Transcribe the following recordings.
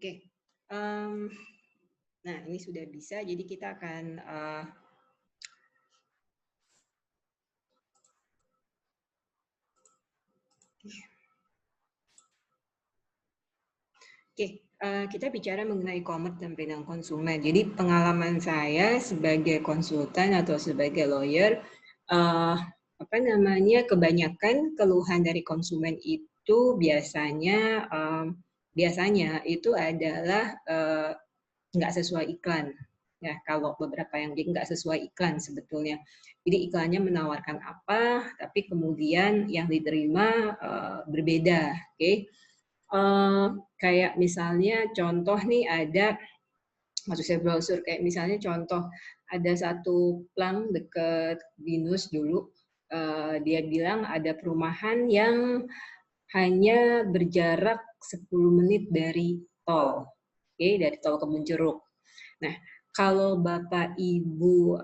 Oke. Nah, ini sudah bisa. Jadi kita akan kita bicara mengenai e-commerce dan perlindungan konsumen. Jadi pengalaman saya sebagai konsultan atau sebagai lawyer, kebanyakan keluhan dari konsumen itu biasanya itu adalah nggak sesuai iklan. Ya, kalau beberapa yang nggak sesuai iklan sebetulnya. Jadi iklannya menawarkan apa, tapi kemudian yang diterima berbeda. Oke. Kayak misalnya contoh nih ada, maksud saya brosur, kayak misalnya contoh ada satu plang dekat Binus dulu, dia bilang ada perumahan yang hanya berjarak 10 menit dari tol, dari tol Kebonjeruk. Nah, kalau Bapak Ibu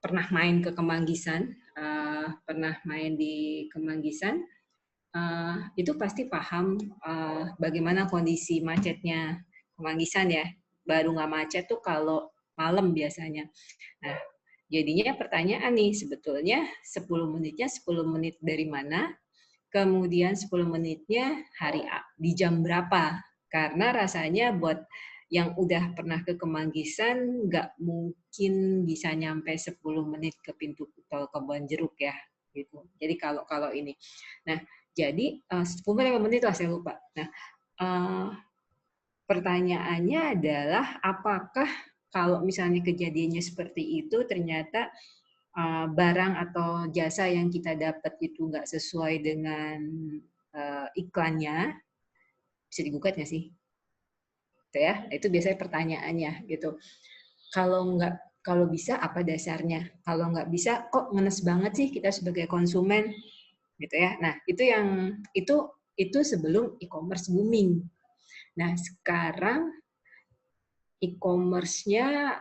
pernah main ke Kemanggisan, pernah main di Kemanggisan, itu pasti paham bagaimana kondisi macetnya Kemanggisan ya. Baru nggak macet tuh kalau malam biasanya. Nah, jadinya pertanyaan nih, sebetulnya 10 menitnya 10 menit dari mana? Kemudian 10 menitnya di jam berapa? Karena rasanya buat yang udah pernah ke Kemanggisan nggak mungkin bisa nyampe 10 menit ke pintu tol Kebonjeruk ya, gitu. Jadi kalau ini. Nah, jadi 10 menit lah saya lupa. Nah, pertanyaannya adalah apakah kalau misalnya kejadiannya seperti itu ternyata barang atau jasa yang kita dapat itu nggak sesuai dengan iklannya, bisa digugat nggak sih? Itu ya, itu biasanya pertanyaannya gitu. Kalau bisa apa dasarnya? Kalau nggak bisa, kok ngenes banget sih kita sebagai konsumen, gitu ya. Nah, itu sebelum e-commerce booming. Nah, sekarang e-commerce-nya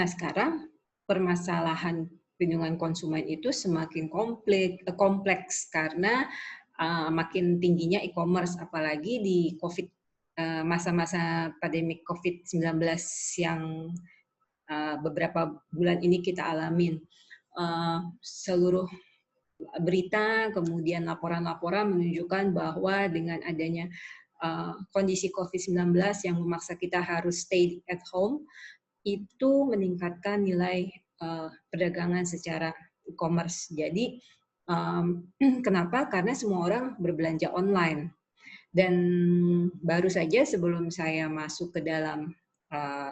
sekarang permasalahan perlindungan konsumen itu semakin kompleks karena makin tingginya e-commerce, apalagi di masa-masa pandemi COVID-19 yang beberapa bulan ini kita alamin. Seluruh berita, kemudian laporan-laporan menunjukkan bahwa dengan adanya kondisi COVID-19 yang memaksa kita harus stay at home, itu meningkatkan nilai perdagangan secara e-commerce. Jadi kenapa? Karena semua orang berbelanja online. Dan baru saja sebelum saya masuk ke dalam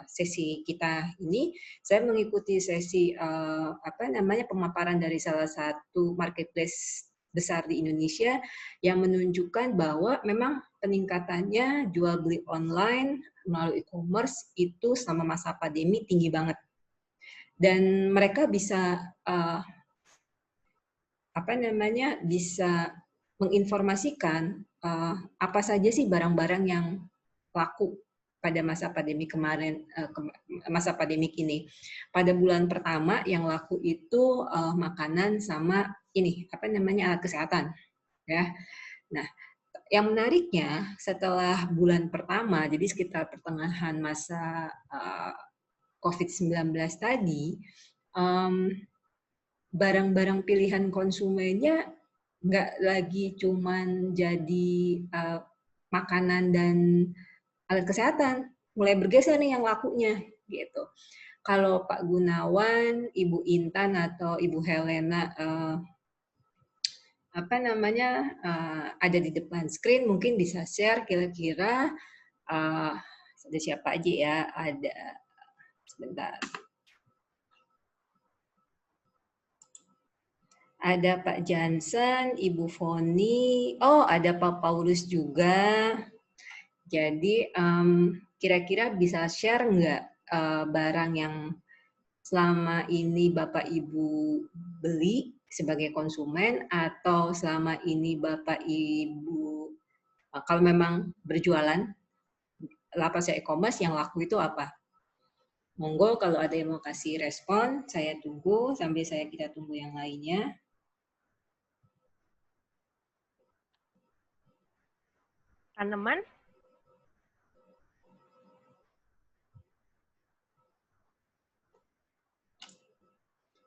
sesi kita ini, saya mengikuti sesi pemaparan dari salah satu marketplace besar di Indonesia yang menunjukkan bahwa memang peningkatannya jual beli online melalui e-commerce itu selama masa pandemi tinggi banget. Dan mereka bisa bisa menginformasikan apa saja sih barang-barang yang laku pada masa pandemi kemarin, masa pandemik ini. Pada bulan pertama yang laku itu makanan sama alat kesehatan, ya. Nah, yang menariknya setelah bulan pertama, jadi sekitar pertengahan masa COVID-19 tadi, barang-barang pilihan konsumennya nggak lagi cuman jadi makanan dan alat kesehatan, mulai bergeser nih yang lakunya gitu. Kalau Pak Gunawan, Ibu Intan atau Ibu Helena ada di depan screen, mungkin bisa share kira-kira ada siapa aja ya, ada sebentar. Ada Pak Jansen, Ibu Foni, ada Pak Paulus juga. Jadi kira-kira bisa share nggak barang yang selama ini Bapak Ibu beli sebagai konsumen, atau selama ini Bapak Ibu kalau memang berjualan lapas e-commerce yang laku itu apa? Monggo kalau ada yang mau kasih respon, saya tunggu sambil kita tunggu yang lainnya. Tanaman?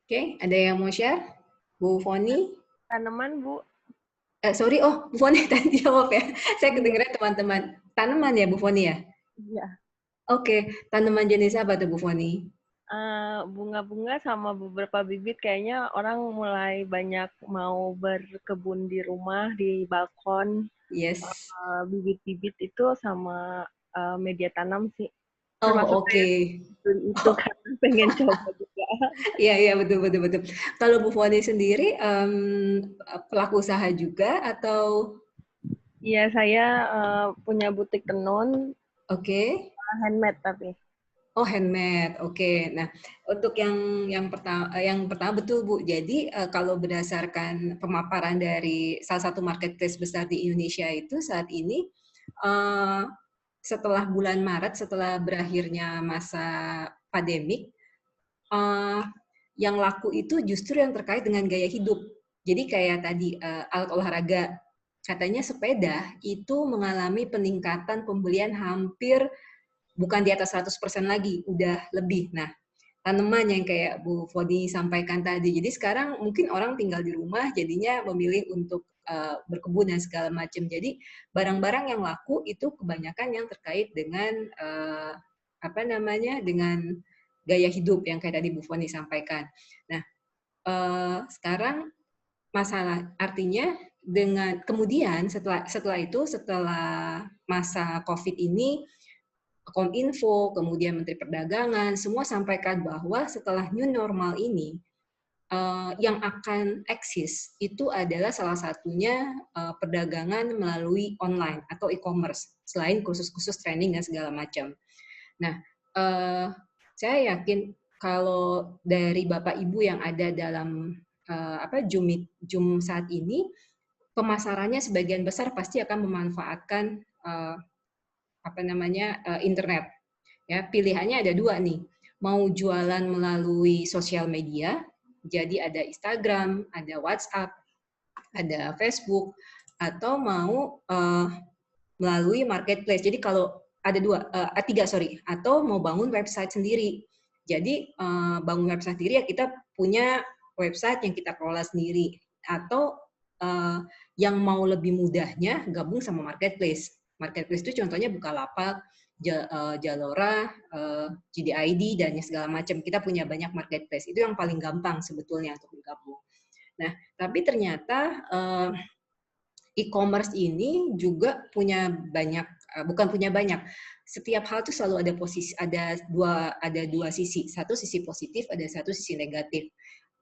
Oke, ada yang mau share? Bu Foni? Tanaman, Bu. Sorry, oh Bu Foni tadi jawab ya. Saya Iya. kedengeran teman-teman. Tanaman ya Bu Foni ya? Iya. Oke, tanaman jenis apa tuh Bu Foni? Bunga-bunga sama beberapa bibit kayaknya orang mulai banyak mau berkebun di rumah, di balkon. Yes. Bibit-bibit itu sama media tanam sih. Oh, Termasuk oke. saya itu karena pengen coba juga. Iya, iya, betul, betul, betul. Kalau Bu Foni sendiri, pelaku usaha juga atau? Iya, saya punya butik tenun, Oke. handmade tapi. Oh, handmade. Oke. Nah, untuk yang pertama betul Bu. Jadi kalau berdasarkan pemaparan dari salah satu marketplace besar di Indonesia itu saat ini eh, setelah bulan Maret, setelah berakhirnya masa pandemik, eh, yang laku itu justru yang terkait dengan gaya hidup. Jadi kayak tadi alat olahraga, katanya sepeda itu mengalami peningkatan pembelian hampir bukan di atas 100% lagi, udah lebih. Nah, tanaman yang kayak Bu Fodi sampaikan tadi. Jadi sekarang mungkin orang tinggal di rumah, jadinya memilih untuk berkebun dan segala macam. Jadi barang-barang yang laku itu kebanyakan yang terkait dengan apa namanya, dengan gaya hidup yang kayak tadi Bu Foni sampaikan. Nah, sekarang masalah artinya dengan kemudian setelah masa COVID ini Kominfo, kemudian Menteri Perdagangan, semua sampaikan bahwa setelah new normal ini, yang akan eksis itu adalah salah satunya perdagangan melalui online atau e-commerce, selain kursus-kursus training dan segala macam. Nah, saya yakin kalau dari Bapak Ibu yang ada dalam Zoom saat ini, pemasarannya sebagian besar pasti akan memanfaatkan internet. Ya, pilihannya ada dua nih. Mau jualan melalui sosial media, jadi ada Instagram, ada WhatsApp, ada Facebook, atau mau melalui marketplace. Jadi kalau ada tiga sorry, atau mau bangun website sendiri. Jadi bangun website sendiri ya kita punya website yang kita kelola sendiri. Atau yang mau lebih mudahnya gabung sama marketplace. Marketplace itu contohnya Bukalapak, Zalora, JDID, dan segala macam. Kita punya banyak marketplace. Itu yang paling gampang sebetulnya untuk bergabung. Nah, tapi ternyata e-commerce ini juga punya banyak, bukan punya banyak. Setiap hal itu selalu ada dua sisi. Satu sisi positif, ada satu sisi negatif.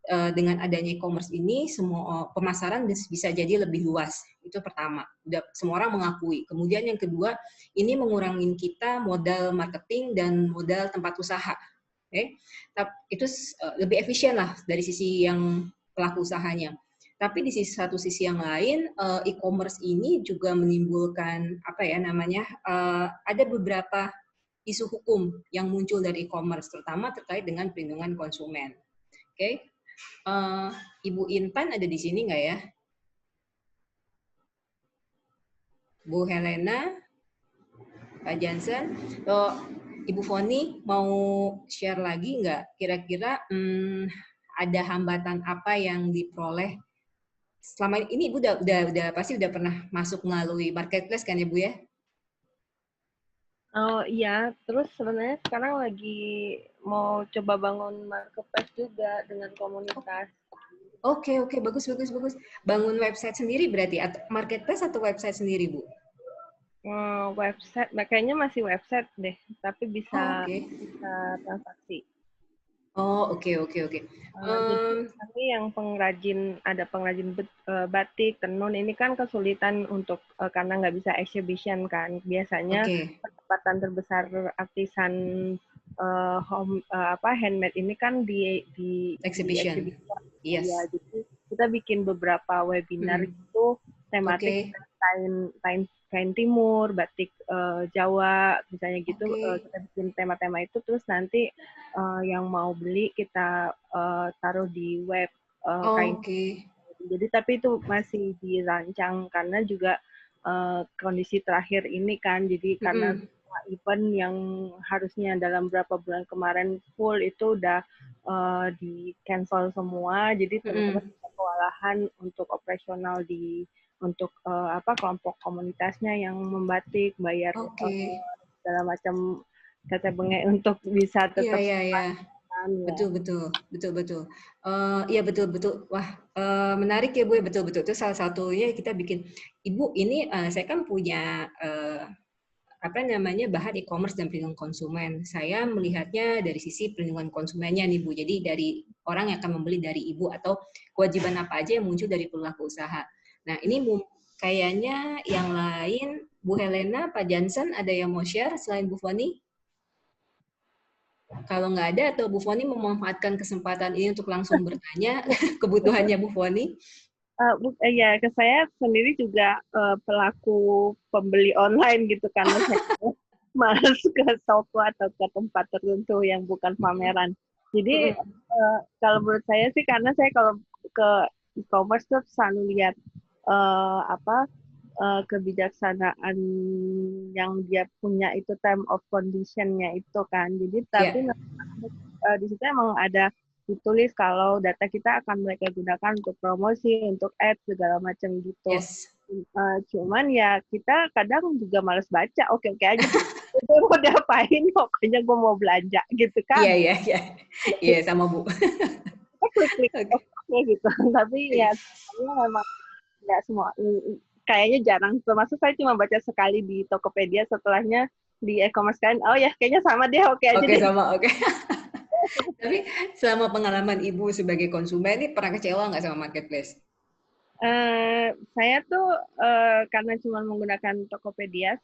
Dengan adanya e-commerce ini semua pemasaran bisa jadi lebih luas. Itu pertama. Udah semua orang mengakui. Kemudian yang kedua, ini mengurangi kita modal marketing dan modal tempat usaha. Oke. Itu lebih efisien lah dari sisi yang pelaku usahanya. Tapi di satu sisi yang lain, e-commerce ini juga menimbulkan ada beberapa isu hukum yang muncul dari e-commerce, terutama terkait dengan perlindungan konsumen. Oke. Ibu Intan ada di sini nggak ya? Bu Helena, Pak Jansen, Ibu Foni mau share lagi nggak? Kira-kira ada hambatan apa yang diperoleh selama ini? Ibu udah pasti udah pernah masuk melalui marketplace kan ya Bu ya? Oh iya, terus sebenarnya sekarang lagi mau coba bangun marketplace juga dengan komunitas. Oke, bagus. Bangun website sendiri berarti atau marketplace atau website sendiri Bu? Website, kayaknya masih website deh, tapi bisa Oke. transaksi. Oke. Jadi kami yang ada pengrajin batik, tenun, ini kan kesulitan untuk karena nggak bisa exhibition kan. Biasanya Oke. pendapatan terbesar artisan handmade ini kan di Exhibition. exhibition. Yes. Ya, jadi kita bikin beberapa webinar gitu tematik Oke. kain timur, batik Jawa, misalnya gitu. Oke. Kita bikin tema-tema itu, terus nanti yang mau beli kita taruh di web kain. Oke. Jadi tapi itu masih dirancang karena juga kondisi terakhir ini kan. Jadi karena event yang harusnya dalam beberapa bulan kemarin full itu udah di cancel semua. Jadi teman-teman kewalahan untuk operasional untuk kelompok komunitasnya yang membatik, bayar segala macam kata bengek untuk bisa tetap betul. Iya betul. Wah, menarik ya Bu, betul. Itu salah satunya kita bikin. Ibu, ini saya kan punya bahan e-commerce dan perlindungan konsumen. Saya melihatnya dari sisi perlindungan konsumennya nih Bu. Jadi dari orang yang akan membeli dari Ibu atau kewajiban apa aja yang muncul dari pelaku usaha. Nah, ini kayaknya yang lain Bu Helena, Pak Jansen ada yang mau share selain Bu Foni? Kalau nggak ada, atau Bu Foni memanfaatkan kesempatan ini untuk langsung bertanya kebutuhannya Bu Foni? Ya, ke saya sendiri juga pelaku pembeli online gitu, karena saya malas ke toko atau ke tempat tertentu yang bukan pameran. Jadi kalau menurut saya sih, karena saya kalau ke e-commerce tuh selalu lihat kebijaksanaan yang dia punya itu, time of condition-nya itu kan. Jadi tapi di situ emang ada ditulis kalau data kita akan mereka gunakan untuk promosi, untuk ads, segala macam gitu. Cuman ya kita kadang juga males baca, oke aja. Gue mau diapain, pokoknya gue mau belanja gitu kan. Iya, sama Bu. Kita klik oke gitu. Tapi ya memang nggak semua, kayaknya jarang. Termasuk saya cuma baca sekali di Tokopedia, setelahnya di e-commerce kan, oh ya kayaknya sama deh, oke aja deh. Oke. Tapi selama pengalaman Ibu sebagai konsumen ini pernah kecewa nggak sama marketplace? Saya tuh karena cuma menggunakan Tokopedia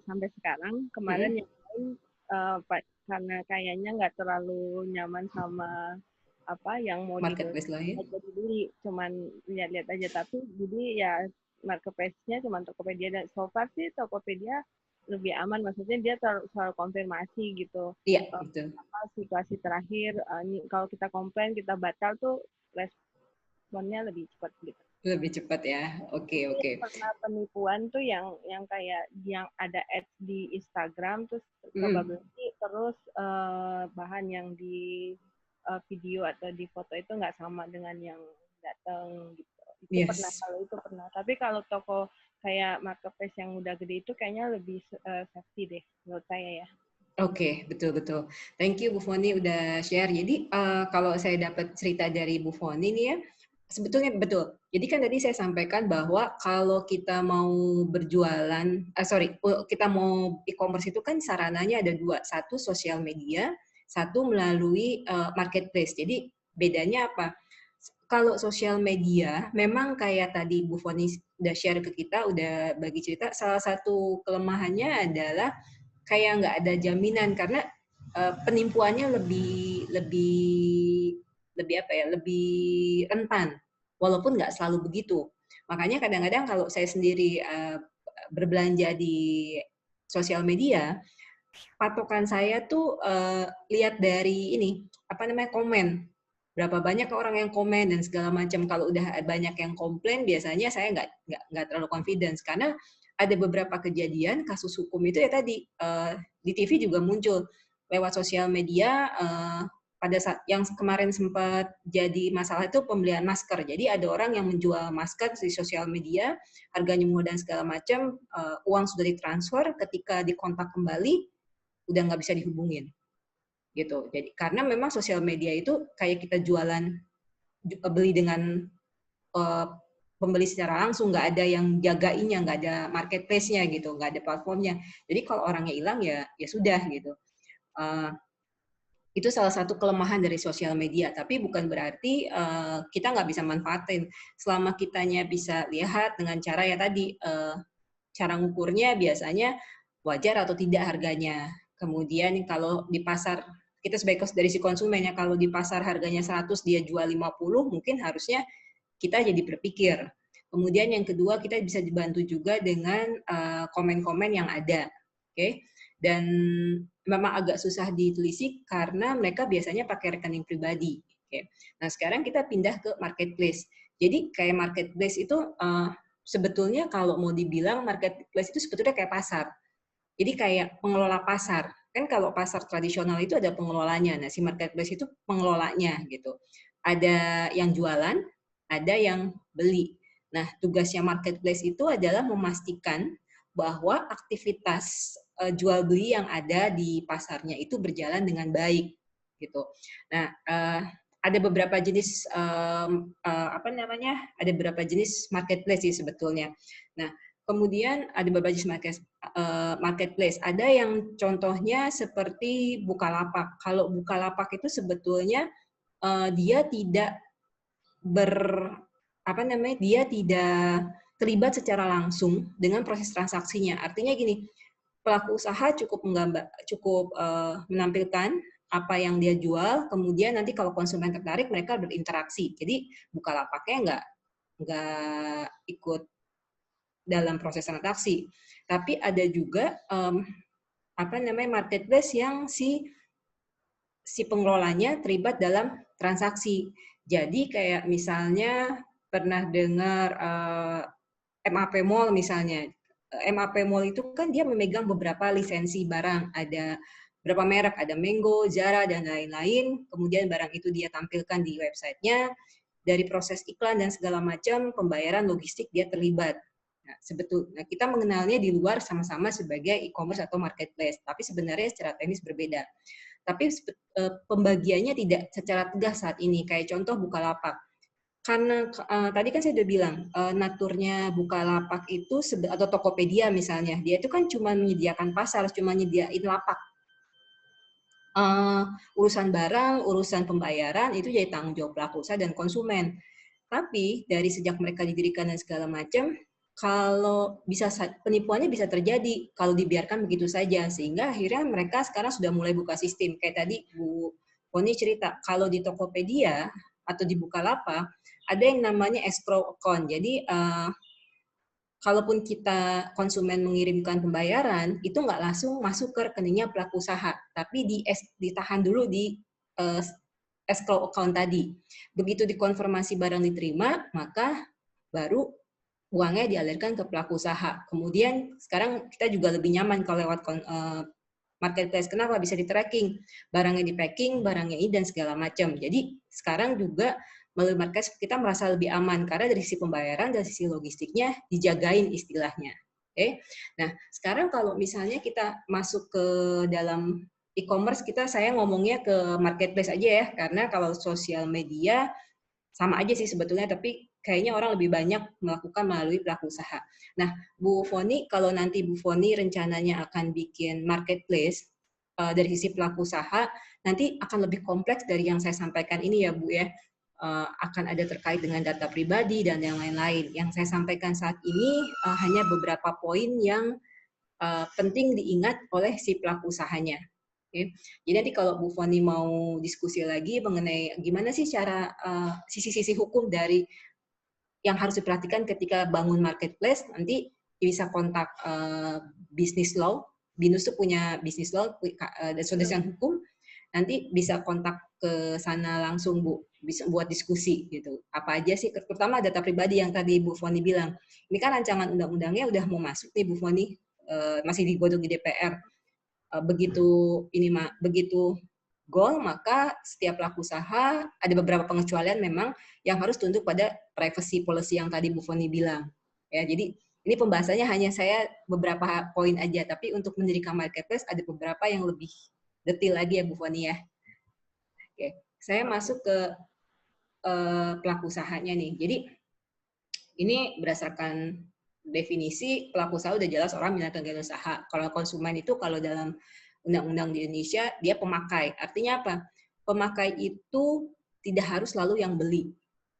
sampai sekarang. Kemarin yang lain karena kayaknya nggak terlalu nyaman sama yang mau dibeli, cuman lihat-lihat aja. Tapi jadi ya marketplace-nya cuma Tokopedia, dan so far sih Tokopedia lebih aman, maksudnya dia selalu konfirmasi gitu. Iya, betul. Situasi terakhir, kalau kita komplain, kita batal tuh responnya lebih cepat gitu. Lebih cepat ya, oke. Pernah penipuan tuh yang kayak yang ada ads di Instagram, terus coba beli, terus bahan yang di video atau di foto itu nggak sama dengan yang datang gitu. Itu pernah. Tapi kalau toko kayak marketplace yang udah gede itu kayaknya lebih safety deh menurut saya ya. Oke, betul. Thank you Bu Foni udah share. Jadi kalau saya dapat cerita dari Bu Foni nih ya, sebetulnya betul. Jadi kan tadi saya sampaikan bahwa kalau kita mau berjualan, kita mau e-commerce itu kan sarananya ada dua. Satu sosial media, satu melalui marketplace. Jadi bedanya apa? Kalau sosial media, memang kayak tadi Bu Foni udah share ke kita, udah bagi cerita, salah satu kelemahannya adalah kayak nggak ada jaminan, karena penipuannya lebih rentan, walaupun nggak selalu begitu. Makanya kadang-kadang kalau saya sendiri berbelanja di sosial media, patokan saya tuh lihat dari komen, berapa banyak orang yang komen dan segala macam. Kalau udah banyak yang komplain, biasanya saya nggak terlalu confidence, karena ada beberapa kejadian kasus hukum itu ya tadi di TV juga muncul lewat sosial media. Pada saat yang kemarin sempat jadi masalah itu pembelian masker. Jadi ada orang yang menjual masker di sosial media, harganya murah dan segala macam, uang sudah ditransfer, ketika dikontak kembali udah nggak bisa dihubungin gitu. Jadi karena memang sosial media itu kayak kita jualan, beli dengan pembeli secara langsung, nggak ada yang jagainnya, nggak ada marketplace-nya gitu, nggak ada platformnya. Jadi kalau orangnya hilang ya sudah gitu. Itu salah satu kelemahan dari sosial media, tapi bukan berarti kita nggak bisa manfaatin. Selama kitanya bisa lihat dengan cara ya tadi, cara ngukurnya biasanya wajar atau tidak harganya. Kemudian kalau di pasar, kita sebagai dari si konsumennya, kalau di pasar harganya 100, dia jual 50, mungkin harusnya kita jadi berpikir. Kemudian yang kedua, kita bisa dibantu juga dengan komen-komen yang ada. Oke. Dan memang agak susah ditelisik karena mereka biasanya pakai rekening pribadi. Oke. Nah, sekarang kita pindah ke marketplace. Jadi kayak marketplace itu sebetulnya kalau mau dibilang marketplace itu sebetulnya kayak pasar. Jadi kayak pengelola pasar. Kan kalau pasar tradisional itu ada pengelolanya. Nah, si marketplace itu pengelolanya gitu. Ada yang jualan, ada yang beli. Nah, tugasnya marketplace itu adalah memastikan bahwa aktivitas jual beli yang ada di pasarnya itu berjalan dengan baik gitu. Nah, ada beberapa jenis apa namanya? Ada beberapa jenis marketplace sih sebetulnya. Nah, kemudian ada beberapa jenis marketplace. Ada yang contohnya seperti Bukalapak. Kalau Bukalapak itu sebetulnya dia tidak ber apa namanya? Dia tidak terlibat secara langsung dengan proses transaksinya. Artinya gini, pelaku usaha cukup menampilkan apa yang dia jual, kemudian nanti kalau konsumen tertarik mereka berinteraksi. Jadi Bukalapaknya nggak ikut dalam proses transaksi. Tapi ada juga apa namanya marketplace yang si pengelolanya terlibat dalam transaksi. Jadi kayak misalnya pernah dengar MAP Mall misalnya. MAP Mall itu kan dia memegang beberapa lisensi barang, ada berapa merek, ada Mango, Zara, dan lain-lain. Kemudian barang itu dia tampilkan di websitenya. Dari proses iklan dan segala macam, pembayaran logistik dia terlibat. Nah, sebetulnya kita mengenalnya di luar sama-sama sebagai e-commerce atau marketplace, tapi sebenarnya secara teknis berbeda. Tapi pembagiannya tidak secara tegas saat ini. Kayak contoh Bukalapak. Karena tadi kan saya udah bilang, naturnya Bukalapak itu atau Tokopedia misalnya, dia itu kan cuma menyediakan pasar, cuma menyediain lapak. Urusan barang, urusan pembayaran itu jadi tanggung jawab pelaku usaha dan konsumen. Tapi dari sejak mereka didirikan dan segala macam, kalau bisa penipuannya bisa terjadi kalau dibiarkan begitu saja, sehingga akhirnya mereka sekarang sudah mulai buka sistem. Kayak tadi Bu Poni cerita, kalau di Tokopedia atau di Bukalapak ada yang namanya escrow account. Jadi kalaupun kita konsumen mengirimkan pembayaran, itu nggak langsung masuk ke rekeningnya pelaku usaha, tapi ditahan dulu di escrow account tadi. Begitu dikonfirmasi barang diterima, maka baru uangnya dialirkan ke pelaku usaha. Kemudian sekarang kita juga lebih nyaman kalau lewat marketplace. Kenapa? Bisa di-tracking. Barangnya di-packing, barangnya ini, dan segala macam. Jadi sekarang juga melalui marketplace kita merasa lebih aman karena dari sisi pembayaran dan sisi logistiknya dijagain istilahnya. Oke. Nah, sekarang kalau misalnya kita masuk ke dalam e-commerce, saya ngomongnya ke marketplace aja ya, karena kalau sosial media sama aja sih sebetulnya, tapi kayaknya orang lebih banyak melakukan melalui pelaku usaha. Nah, Bu Foni, kalau nanti Bu Foni rencananya akan bikin marketplace dari sisi pelaku usaha, nanti akan lebih kompleks dari yang saya sampaikan ini ya Bu ya. Akan ada terkait dengan data pribadi dan yang lain-lain. Yang saya sampaikan saat ini hanya beberapa poin yang penting diingat oleh si pelaku usahanya. Oke. Jadi nanti kalau Bu Foni mau diskusi lagi mengenai gimana sih cara sisi-sisi hukum dari yang harus diperhatikan ketika bangun marketplace, nanti bisa kontak business law. BINUS itu punya business law dan solusi hukum. Nanti bisa kontak ke sana langsung Bu, bisa buat diskusi gitu. Apa aja sih, terutama data pribadi yang tadi Bu Foni bilang. Ini kan rancangan undang-undangnya udah mau masuk nih Bu Foni, masih digodok di DPR. Begitu goal, maka setiap pelaku usaha ada beberapa pengecualian memang yang harus tunduk pada privacy policy yang tadi Bu Foni bilang. Ya, jadi ini pembahasannya hanya saya beberapa poin aja, tapi untuk mendirikan marketplace ada beberapa yang lebih detail lagi ya Bu Foni ya. Oke, saya masuk ke pelaku usahanya nih. Jadi ini berdasarkan definisi pelaku usaha udah jelas orang menjalankan kegiatan usaha. Kalau konsumen itu kalau dalam undang-undang di Indonesia dia pemakai. Artinya apa? Pemakai itu tidak harus selalu yang beli.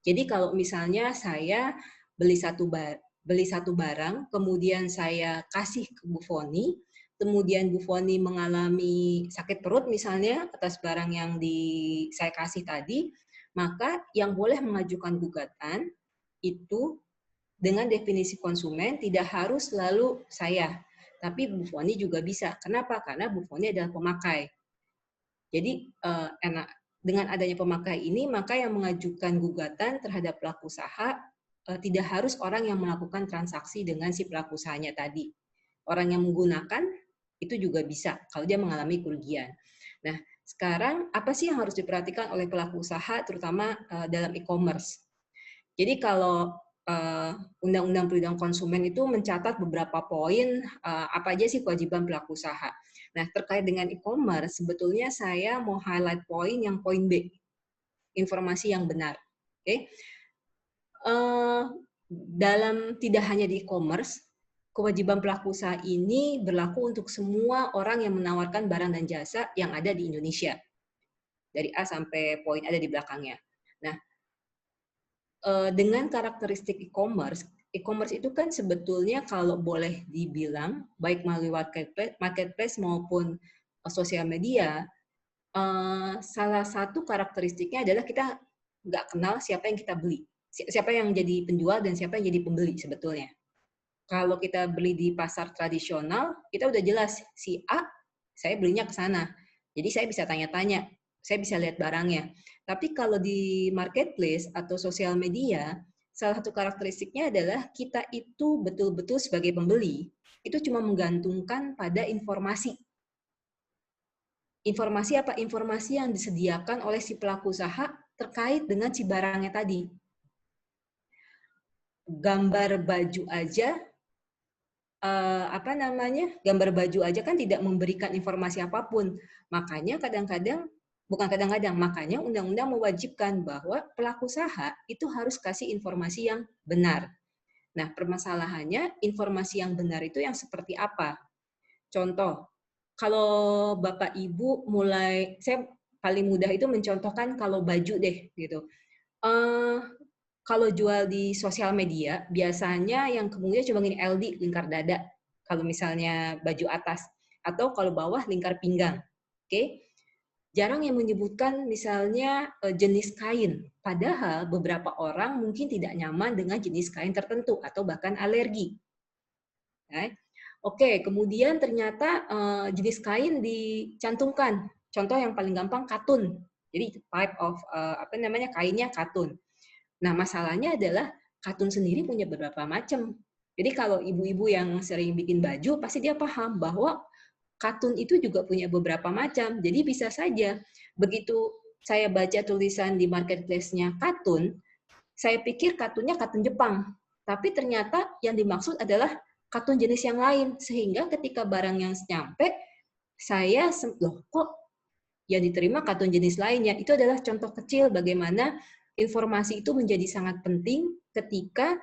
Jadi kalau misalnya saya beli satu barang, kemudian saya kasih ke Bu Foni, kemudian Bu Foni mengalami sakit perut misalnya atas barang yang saya kasih tadi, maka yang boleh mengajukan gugatan itu dengan definisi konsumen tidak harus selalu saya, tapi Bu Foni juga bisa. Kenapa? Karena Bu Foni adalah pemakai. Jadi dengan adanya pemakai ini, maka yang mengajukan gugatan terhadap pelaku usaha tidak harus orang yang melakukan transaksi dengan si pelaku usahanya tadi. Orang yang menggunakan itu juga bisa kalau dia mengalami kerugian. Nah, sekarang apa sih yang harus diperhatikan oleh pelaku usaha terutama dalam e-commerce? Jadi kalau Undang-Undang Perlindungan Konsumen itu mencatat beberapa poin apa aja sih kewajiban pelaku usaha. Nah, terkait dengan e-commerce, sebetulnya saya mau highlight poin yang poin B, informasi yang benar. Oke, dalam tidak hanya di e-commerce, kewajiban pelaku usaha ini berlaku untuk semua orang yang menawarkan barang dan jasa yang ada di Indonesia. Dari A sampai poin ada di belakangnya. Nah, dengan karakteristik e-commerce itu kan sebetulnya kalau boleh dibilang, baik melalui marketplace maupun sosial media, salah satu karakteristiknya adalah kita nggak kenal siapa yang kita beli. Siapa yang jadi penjual dan siapa yang jadi pembeli sebetulnya. Kalau kita beli di pasar tradisional, kita udah jelas, si A, saya belinya ke sana. Jadi saya bisa tanya-tanya, saya bisa lihat barangnya. Tapi kalau di marketplace atau sosial media, salah satu karakteristiknya adalah kita itu betul-betul sebagai pembeli, itu cuma menggantungkan pada informasi. Informasi apa? Informasi yang disediakan oleh si pelaku usaha terkait dengan si barangnya tadi. Gambar baju aja, gambar baju aja kan tidak memberikan informasi apapun. Makanya makanya undang-undang mewajibkan bahwa pelaku usaha itu harus kasih informasi yang benar. Nah, permasalahannya informasi yang benar itu yang seperti apa? Contoh, kalau Bapak Ibu saya paling mudah itu mencontohkan kalau baju deh gitu. Kalau jual di sosial media, biasanya yang kemudian cuma gini LD, lingkar dada. Kalau misalnya baju atas. Atau kalau bawah, lingkar pinggang. Oke? Jarang yang menyebutkan misalnya jenis kain. Padahal beberapa orang mungkin tidak nyaman dengan jenis kain tertentu atau bahkan alergi. Oke, kemudian ternyata jenis kain dicantumkan. Contoh yang paling gampang katun. Jadi type of kainnya katun. Nah, masalahnya adalah katun sendiri punya beberapa macam. Jadi kalau ibu-ibu yang sering bikin baju, pasti dia paham bahwa katun itu juga punya beberapa macam. Jadi bisa saja begitu saya baca tulisan di marketplace-nya katun, saya pikir katunnya katun Jepang. Tapi ternyata yang dimaksud adalah katun jenis yang lain. Sehingga ketika barang yang nyampe, saya, loh kok yang diterima katun jenis lainnya. Itu adalah contoh kecil bagaimana informasi itu menjadi sangat penting ketika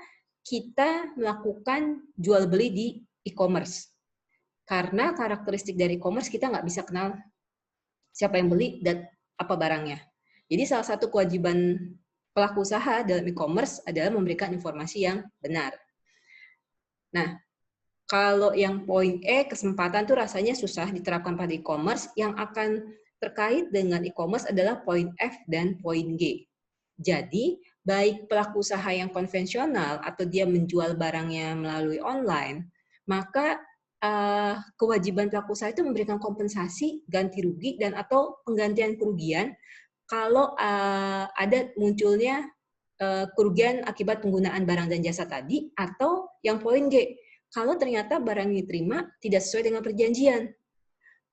kita melakukan jual beli di e-commerce. Karena karakteristik dari e-commerce kita nggak bisa kenal siapa yang beli dan apa barangnya. Jadi salah satu kewajiban pelaku usaha dalam e-commerce adalah memberikan informasi yang benar. Nah, kalau yang poin E, kesempatan tuh rasanya susah diterapkan pada e-commerce. Yang akan terkait dengan e-commerce adalah poin F dan poin G. Jadi, baik pelaku usaha yang konvensional atau dia menjual barangnya melalui online, maka kewajiban pelaku usaha itu memberikan kompensasi, ganti rugi, dan atau penggantian kerugian kalau ada munculnya kerugian akibat penggunaan barang dan jasa tadi, atau yang poin G, kalau ternyata barang yang diterima tidak sesuai dengan perjanjian.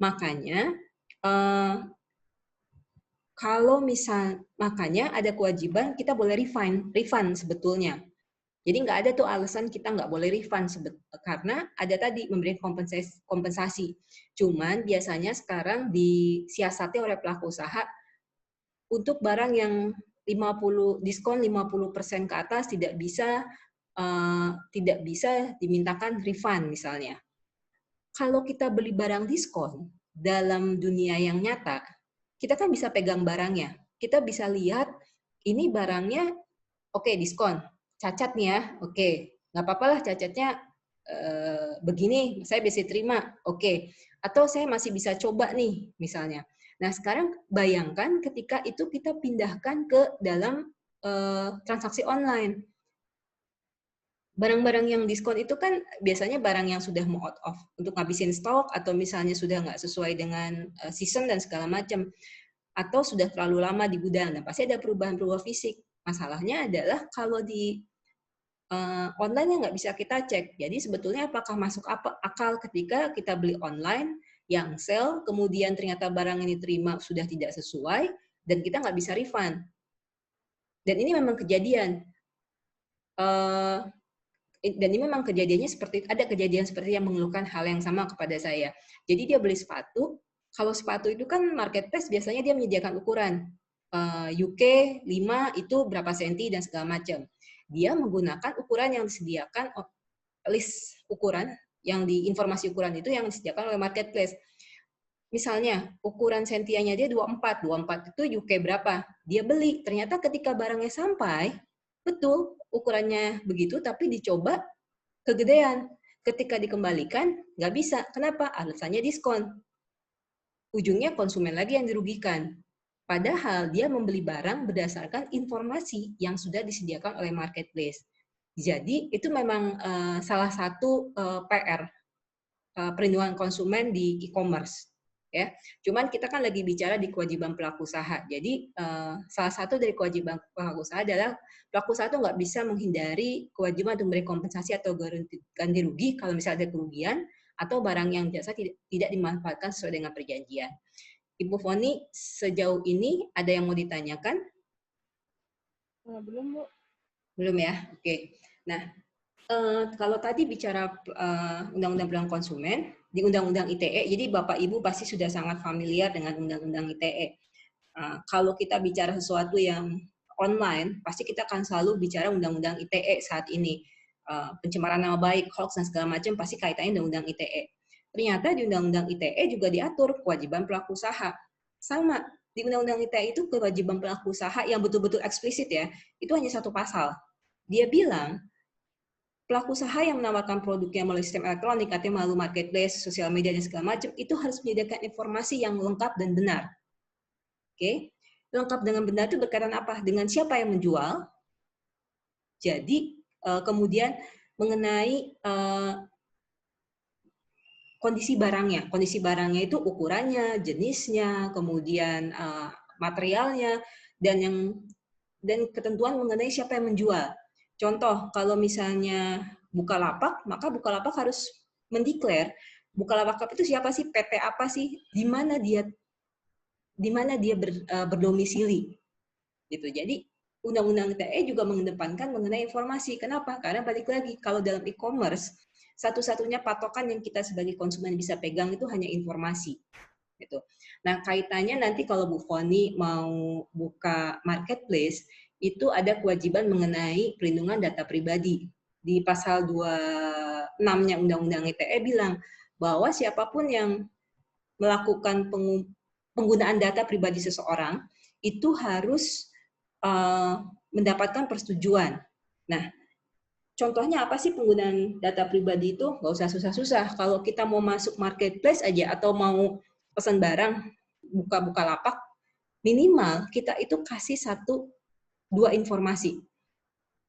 Makanya makanya ada kewajiban kita boleh refund sebetulnya. Jadi nggak ada tuh alasan kita nggak boleh refund karena ada tadi memberikan kompensasi. Cuman biasanya sekarang disiasati oleh pelaku usaha untuk barang yang diskon 50% ke atas tidak bisa dimintakan refund misalnya. Kalau kita beli barang diskon dalam dunia yang nyata, kita kan bisa pegang barangnya. Kita bisa lihat, ini barangnya, oke, diskon. Cacat nih ya, oke. Nggak apa-apa lah cacatnya begini, saya bisa terima, oke. Atau saya masih bisa coba nih, misalnya. Nah, sekarang bayangkan ketika itu kita pindahkan ke dalam transaksi online. Barang-barang yang diskon itu kan biasanya barang yang sudah mau out of untuk ngabisin stok atau misalnya sudah nggak sesuai dengan season dan segala macam atau sudah terlalu lama di gudang dan pasti ada perubahan fisik. Masalahnya adalah kalau di online nggak bisa kita cek. Jadi sebetulnya apakah masuk akal ketika kita beli online yang sale, kemudian ternyata barang yang diterima sudah tidak sesuai, dan kita nggak bisa refund. Dan ini memang kejadian. Dan ini memang kejadiannya ada kejadian seperti yang mengeluhkan hal yang sama kepada saya. Jadi dia beli sepatu, kalau sepatu itu kan marketplace biasanya dia menyediakan ukuran. UK 5 itu berapa senti dan segala macam. Dia menggunakan ukuran yang disediakan, list ukuran, yang di informasi ukuran itu yang disediakan oleh marketplace. Misalnya, ukuran sentiannya dia 24. 24 itu UK berapa? Dia beli. Ternyata ketika barangnya sampai, betul ukurannya begitu, tapi dicoba kegedean. Ketika dikembalikan, nggak bisa. Kenapa? Alasannya diskon. Ujungnya konsumen lagi yang dirugikan. Padahal dia membeli barang berdasarkan informasi yang sudah disediakan oleh marketplace. Jadi itu memang salah satu PR perlindungan konsumen di e-commerce. Ya, cuman kita kan lagi bicara di kewajiban pelaku usaha. Jadi salah satu dari kewajiban pelaku usaha adalah pelaku usaha itu nggak bisa menghindari kewajiban untuk memberi kompensasi atau ganti rugi kalau misalnya ada kerugian atau barang yang jasa tidak dimanfaatkan sesuai dengan perjanjian. Ibu Foni, sejauh ini ada yang mau ditanyakan? Belum, Bu. Belum ya? Oke. Nah, kalau tadi bicara Undang-Undang Perlindungan Konsumen, di Undang-Undang ITE, jadi Bapak Ibu pasti sudah sangat familiar dengan Undang-Undang ITE. Kalau kita bicara sesuatu yang online, pasti kita akan selalu bicara Undang-Undang ITE saat ini. Pencemaran nama baik, hoax, dan segala macam pasti kaitannya Undang-Undang ITE. Ternyata di Undang-Undang ITE juga diatur kewajiban pelaku usaha. Sama, di Undang-Undang ITE itu kewajiban pelaku usaha yang betul-betul eksplisit ya, itu hanya satu pasal. Dia bilang, pelaku usaha yang menawarkan produknya melalui sistem elektronik, artinya melalui marketplace, sosial media, dan segala macam, itu harus menyediakan informasi yang lengkap dan benar. Oke, lengkap dengan benar itu berkaitan apa? Dengan siapa yang menjual. Jadi, kemudian mengenai kondisi barangnya. Kondisi barangnya itu ukurannya, jenisnya, kemudian materialnya, dan ketentuan mengenai siapa yang menjual. Contoh, kalau misalnya Bukalapak, maka Bukalapak harus mendeklar Bukalapak itu siapa sih, PT apa sih, di mana dia berdomisili. Gitu. Jadi Undang-Undang ITE juga mengedepankan mengenai informasi. Kenapa? Karena balik lagi, kalau dalam e-commerce, satu-satunya patokan yang kita sebagai konsumen bisa pegang itu hanya informasi. Gitu. Nah, kaitannya nanti kalau Bu Foni mau buka marketplace, itu ada kewajiban mengenai perlindungan data pribadi. Di pasal 26-nya Undang-Undang ITE bilang bahwa siapapun yang melakukan penggunaan data pribadi seseorang itu harus mendapatkan persetujuan. Nah, contohnya apa sih penggunaan data pribadi itu? Nggak usah susah-susah. Kalau kita mau masuk marketplace aja atau mau pesan barang, buka lapak, minimal kita itu kasih 2 informasi.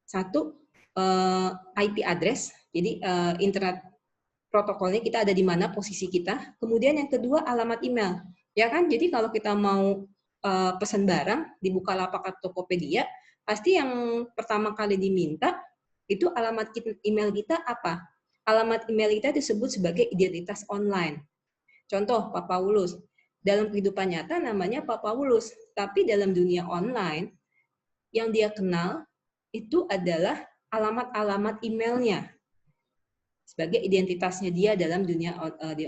Satu, IP address, jadi internet protokolnya kita ada di mana posisi kita. Kemudian yang kedua, alamat email. Ya kan? Jadi kalau kita mau pesan barang di Bukalapak atau Tokopedia, pasti yang pertama kali diminta itu alamat email kita apa? Alamat email kita disebut sebagai identitas online. Contoh, Pak Paulus. Dalam kehidupan nyata namanya Pak Paulus, tapi dalam dunia online yang dia kenal itu adalah alamat-alamat emailnya sebagai identitasnya dia dalam dunia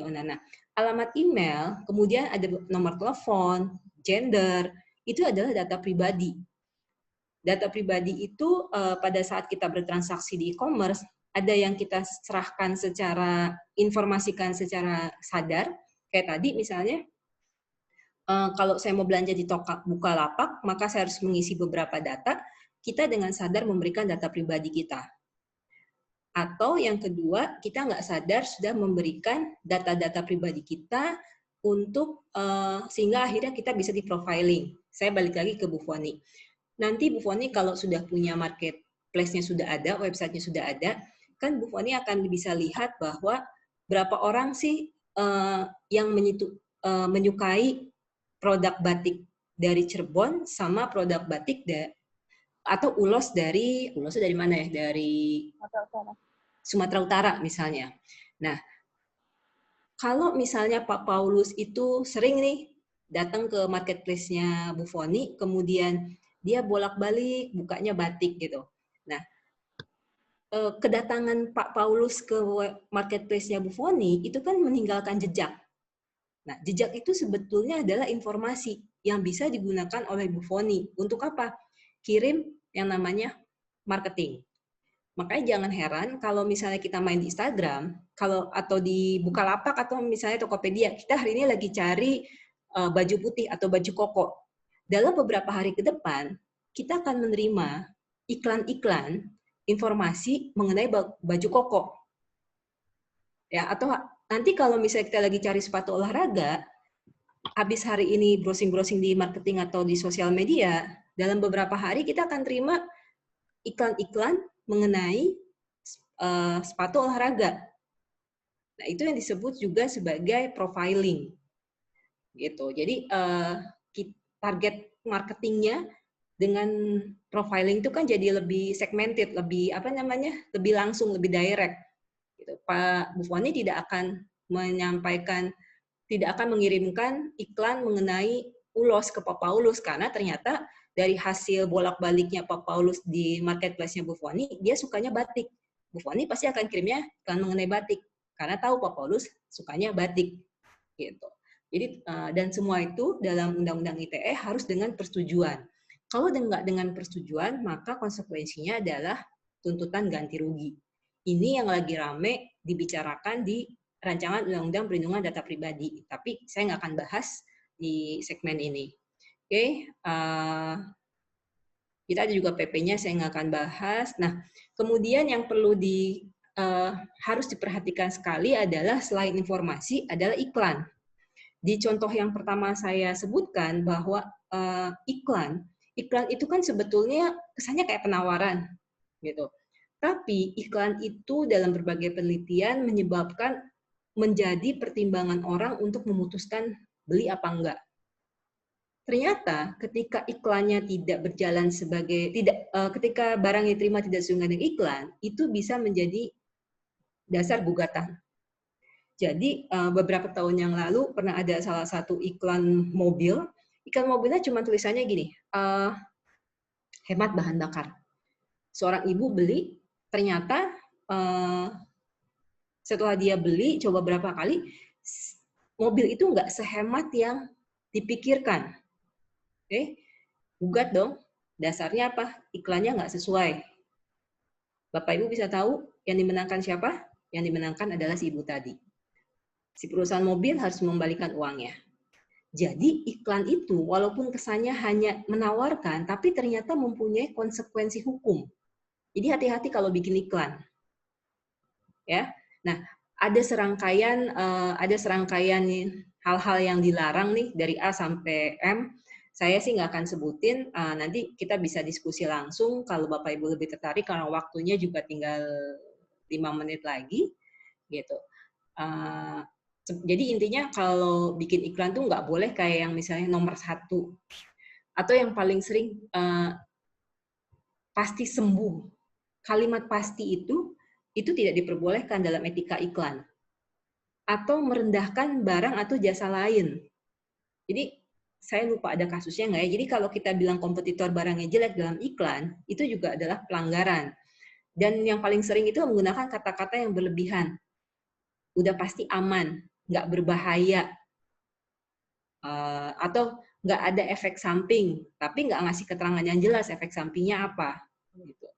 online. Alamat email, kemudian ada nomor telepon, gender, itu adalah data pribadi. Data pribadi itu pada saat kita bertransaksi di e-commerce, ada yang kita serahkan informasikan secara sadar, kayak tadi misalnya, kalau saya mau belanja di Bukalapak, maka saya harus mengisi beberapa data, kita dengan sadar memberikan data pribadi kita. Atau yang kedua, kita nggak sadar sudah memberikan data-data pribadi kita untuk sehingga akhirnya kita bisa di-profiling. Saya balik lagi ke Bu Foni. Nanti Bu Foni kalau sudah punya marketplace-nya sudah ada, website-nya sudah ada, kan Bu Foni akan bisa lihat bahwa berapa orang sih yang menyukai produk batik dari Cirebon sama produk batik atau ulosnya dari mana ya? Dari Sumatera Utara misalnya. Nah, kalau misalnya Pak Paulus itu sering nih datang ke marketplace-nya Bu Foni, kemudian dia bolak-balik bukanya batik gitu. Nah, kedatangan Pak Paulus ke marketplace-nya Bu Foni itu kan meninggalkan jejak. Nah, jejak itu sebetulnya adalah informasi yang bisa digunakan oleh Bu Foni. Untuk apa? Kirim yang namanya marketing. Makanya jangan heran kalau misalnya kita main di Instagram, atau di Bukalapak atau misalnya Tokopedia, kita hari ini lagi cari baju putih atau baju koko. Dalam beberapa hari ke depan, kita akan menerima iklan-iklan informasi mengenai baju koko. Ya, atau nanti kalau misalnya kita lagi cari sepatu olahraga, habis hari ini browsing-browsing di marketing atau di sosial media, dalam beberapa hari kita akan terima iklan-iklan mengenai sepatu olahraga. Nah, itu yang disebut juga sebagai profiling. Gitu. Jadi target marketingnya dengan profiling itu kan jadi lebih segmented, lebih lebih langsung, lebih direct. Gitu. Pak Bu Foni tidak akan mengirimkan iklan mengenai ulos ke Pak Paulus karena ternyata dari hasil bolak-baliknya Pak Paulus di marketplace-nya Bu Foni, dia sukanya batik. Bu Foni pasti akan kirimnya iklan mengenai batik karena tahu Pak Paulus sukanya batik. Gitu. Jadi dan semua itu dalam Undang-Undang ITE harus dengan persetujuan. Kalau nggak dengan persetujuan, maka konsekuensinya adalah tuntutan ganti rugi. Ini yang lagi rame dibicarakan di rancangan Undang-Undang Perlindungan Data Pribadi. Tapi saya nggak akan bahas di segmen ini. Oke, kita ada juga PP-nya, saya nggak akan bahas. Nah, kemudian yang perlu harus diperhatikan sekali adalah selain informasi adalah iklan. Di contoh yang pertama saya sebutkan bahwa iklan itu kan sebetulnya kesannya kayak penawaran, gitu. Tapi iklan itu dalam berbagai penelitian menyebabkan menjadi pertimbangan orang untuk memutuskan beli apa enggak. Ternyata ketika iklannya tidak berjalan ketika barang yang diterima tidak sesuai dengan iklan, itu bisa menjadi dasar gugatan. Jadi beberapa tahun yang lalu pernah ada salah satu iklan mobil. Iklan mobilnya cuma tulisannya gini, hemat bahan bakar. Seorang ibu beli, ternyata setelah dia beli, coba berapa kali, mobil itu nggak sehemat yang dipikirkan. Oke, gugat dong. Dasarnya apa? Iklannya nggak sesuai. Bapak Ibu bisa tahu yang dimenangkan siapa? Yang dimenangkan adalah si ibu tadi. Si perusahaan mobil harus mengembalikan uangnya. Jadi iklan itu walaupun kesannya hanya menawarkan, tapi ternyata mempunyai konsekuensi hukum. Jadi hati-hati kalau bikin iklan. Ya, nah ada serangkaian hal-hal yang dilarang nih dari A sampai M. Saya sih nggak akan sebutin. Nanti kita bisa diskusi langsung kalau Bapak Ibu lebih tertarik karena waktunya juga tinggal 5 menit lagi, gitu. Jadi intinya kalau bikin iklan tuh nggak boleh kayak yang misalnya nomor 1 atau yang paling sering pasti sembuh. Kalimat pasti itu tidak diperbolehkan dalam etika iklan. Atau merendahkan barang atau jasa lain. Jadi saya lupa ada kasusnya nggak ya. Jadi kalau kita bilang kompetitor barangnya jelek dalam iklan, itu juga adalah pelanggaran. Dan yang paling sering itu menggunakan kata-kata yang berlebihan. Udah pasti aman, nggak berbahaya, atau nggak ada efek samping, tapi nggak ngasih keterangan yang jelas efek sampingnya apa. Gitu.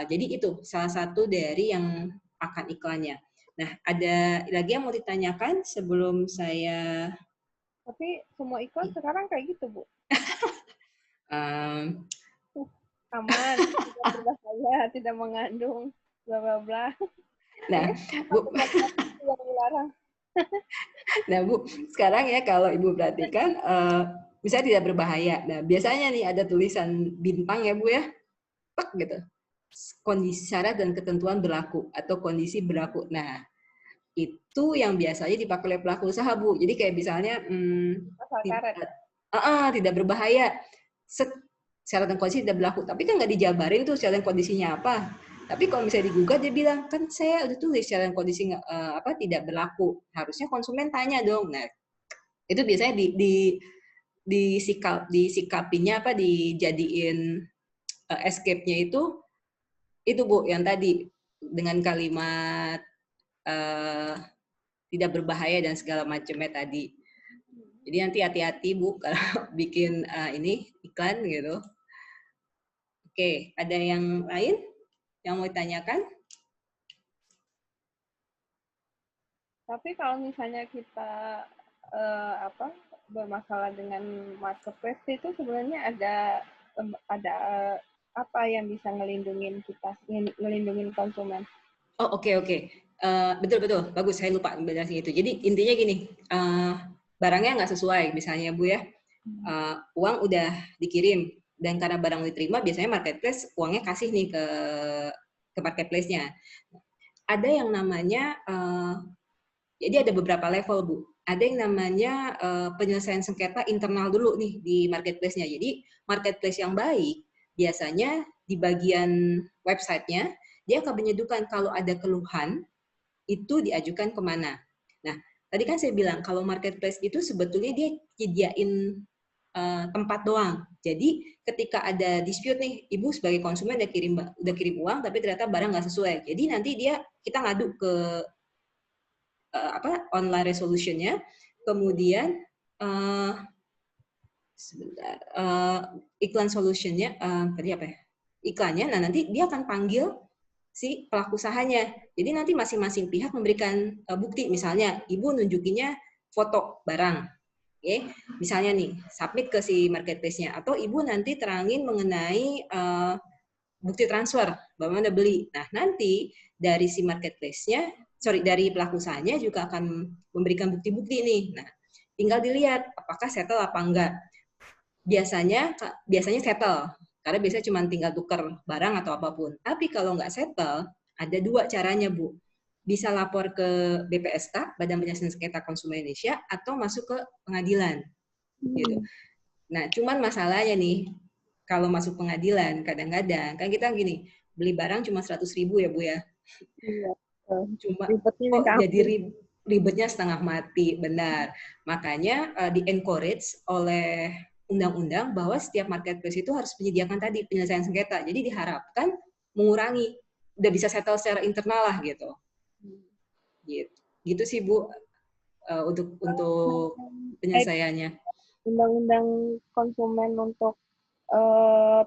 Jadi itu salah satu dari yang akan iklannya. Nah, ada lagi yang mau ditanyakan sebelum saya... Tapi semua iklan sekarang kayak gitu, Bu. Aman, tidak berbahaya, tidak mengandung, bla bla bla. Nah, Bu, yang dilarang. Nah, Bu, sekarang ya kalau Ibu perhatikan, misalnya tidak berbahaya. Nah, biasanya nih ada tulisan bintang ya, Bu ya, tek gitu. Kondisi syarat dan ketentuan berlaku atau kondisi berlaku. Nah, itu yang biasanya dipakai oleh pelaku usaha, Bu. Jadi kayak misalnya tidak berbahaya. syarat dan kondisi tidak berlaku. Tapi kan nggak dijabarin tuh syarat dan kondisinya apa. Tapi kalau misalnya digugat dia bilang kan saya udah tulis syarat dan kondisi tidak berlaku. Harusnya konsumen tanya dong. Nah itu biasanya disikapinya dijadiin escape-nya itu Bu yang tadi dengan kalimat tidak berbahaya dan segala macamnya tadi. Jadi nanti hati-hati Bu kalau bikin ini iklan gitu. Oke, ada yang lain yang mau ditanyakan? Tapi kalau misalnya kita bermasalah dengan marketplace itu sebenarnya ada apa yang bisa ngelindungin konsumen? Oh oke. Betul bagus, saya lupa menjelasin itu. Jadi intinya gini, barangnya nggak sesuai misalnya Bu ya, uang udah dikirim dan karena barang diterima biasanya marketplace uangnya kasih nih ke marketplace-nya. Ada yang namanya jadi ada beberapa level Bu. Ada yang namanya penyelesaian sengketa internal dulu nih di marketplace-nya. Jadi marketplace yang baik biasanya di bagian website-nya dia akan menyebutkan kalau ada keluhan itu diajukan kemana. Nah, tadi kan saya bilang kalau marketplace itu sebetulnya dia nyediain tempat doang. Jadi ketika ada dispute nih, ibu sebagai konsumen udah kirim uang tapi ternyata barang nggak sesuai. Jadi nanti kita ngadu ke online resolution-nya, kemudian sebentar iklan solution-nya tadi apa ya? Iklannya, nah nanti dia akan panggil si pelaku usahanya. Jadi nanti masing-masing pihak memberikan bukti, misalnya ibu nunjukinya foto barang, oke? Misalnya nih submit ke si marketplace-nya, atau ibu nanti terangin mengenai bukti transfer bahwa Anda beli. Nah nanti dari si marketplace-nya, dari pelaku usahanya juga akan memberikan bukti-bukti nih. Nah tinggal dilihat apakah settle apa enggak. Biasanya settle. Karena biasanya cuma tinggal tukar barang atau apapun. Tapi kalau nggak settle, ada dua caranya, Bu. Bisa lapor ke BPSK, Badan Penyelesaian Sengketa Konsumen Indonesia, atau masuk ke pengadilan. Gitu. Nah, cuman masalahnya nih, kalau masuk pengadilan, kadang-kadang, kan kita gini, beli barang cuma 100.000 ya, Bu ya? Iya. Cuma, kok jadi ribetnya setengah mati, benar. Makanya di-encourage oleh undang-undang bahwa setiap marketplace itu harus menyediakan tadi penyelesaian sengketa. Jadi diharapkan mengurangi, udah bisa settle secara internal lah gitu. Gitu sih Bu untuk penyelesaiannya. Undang-undang konsumen untuk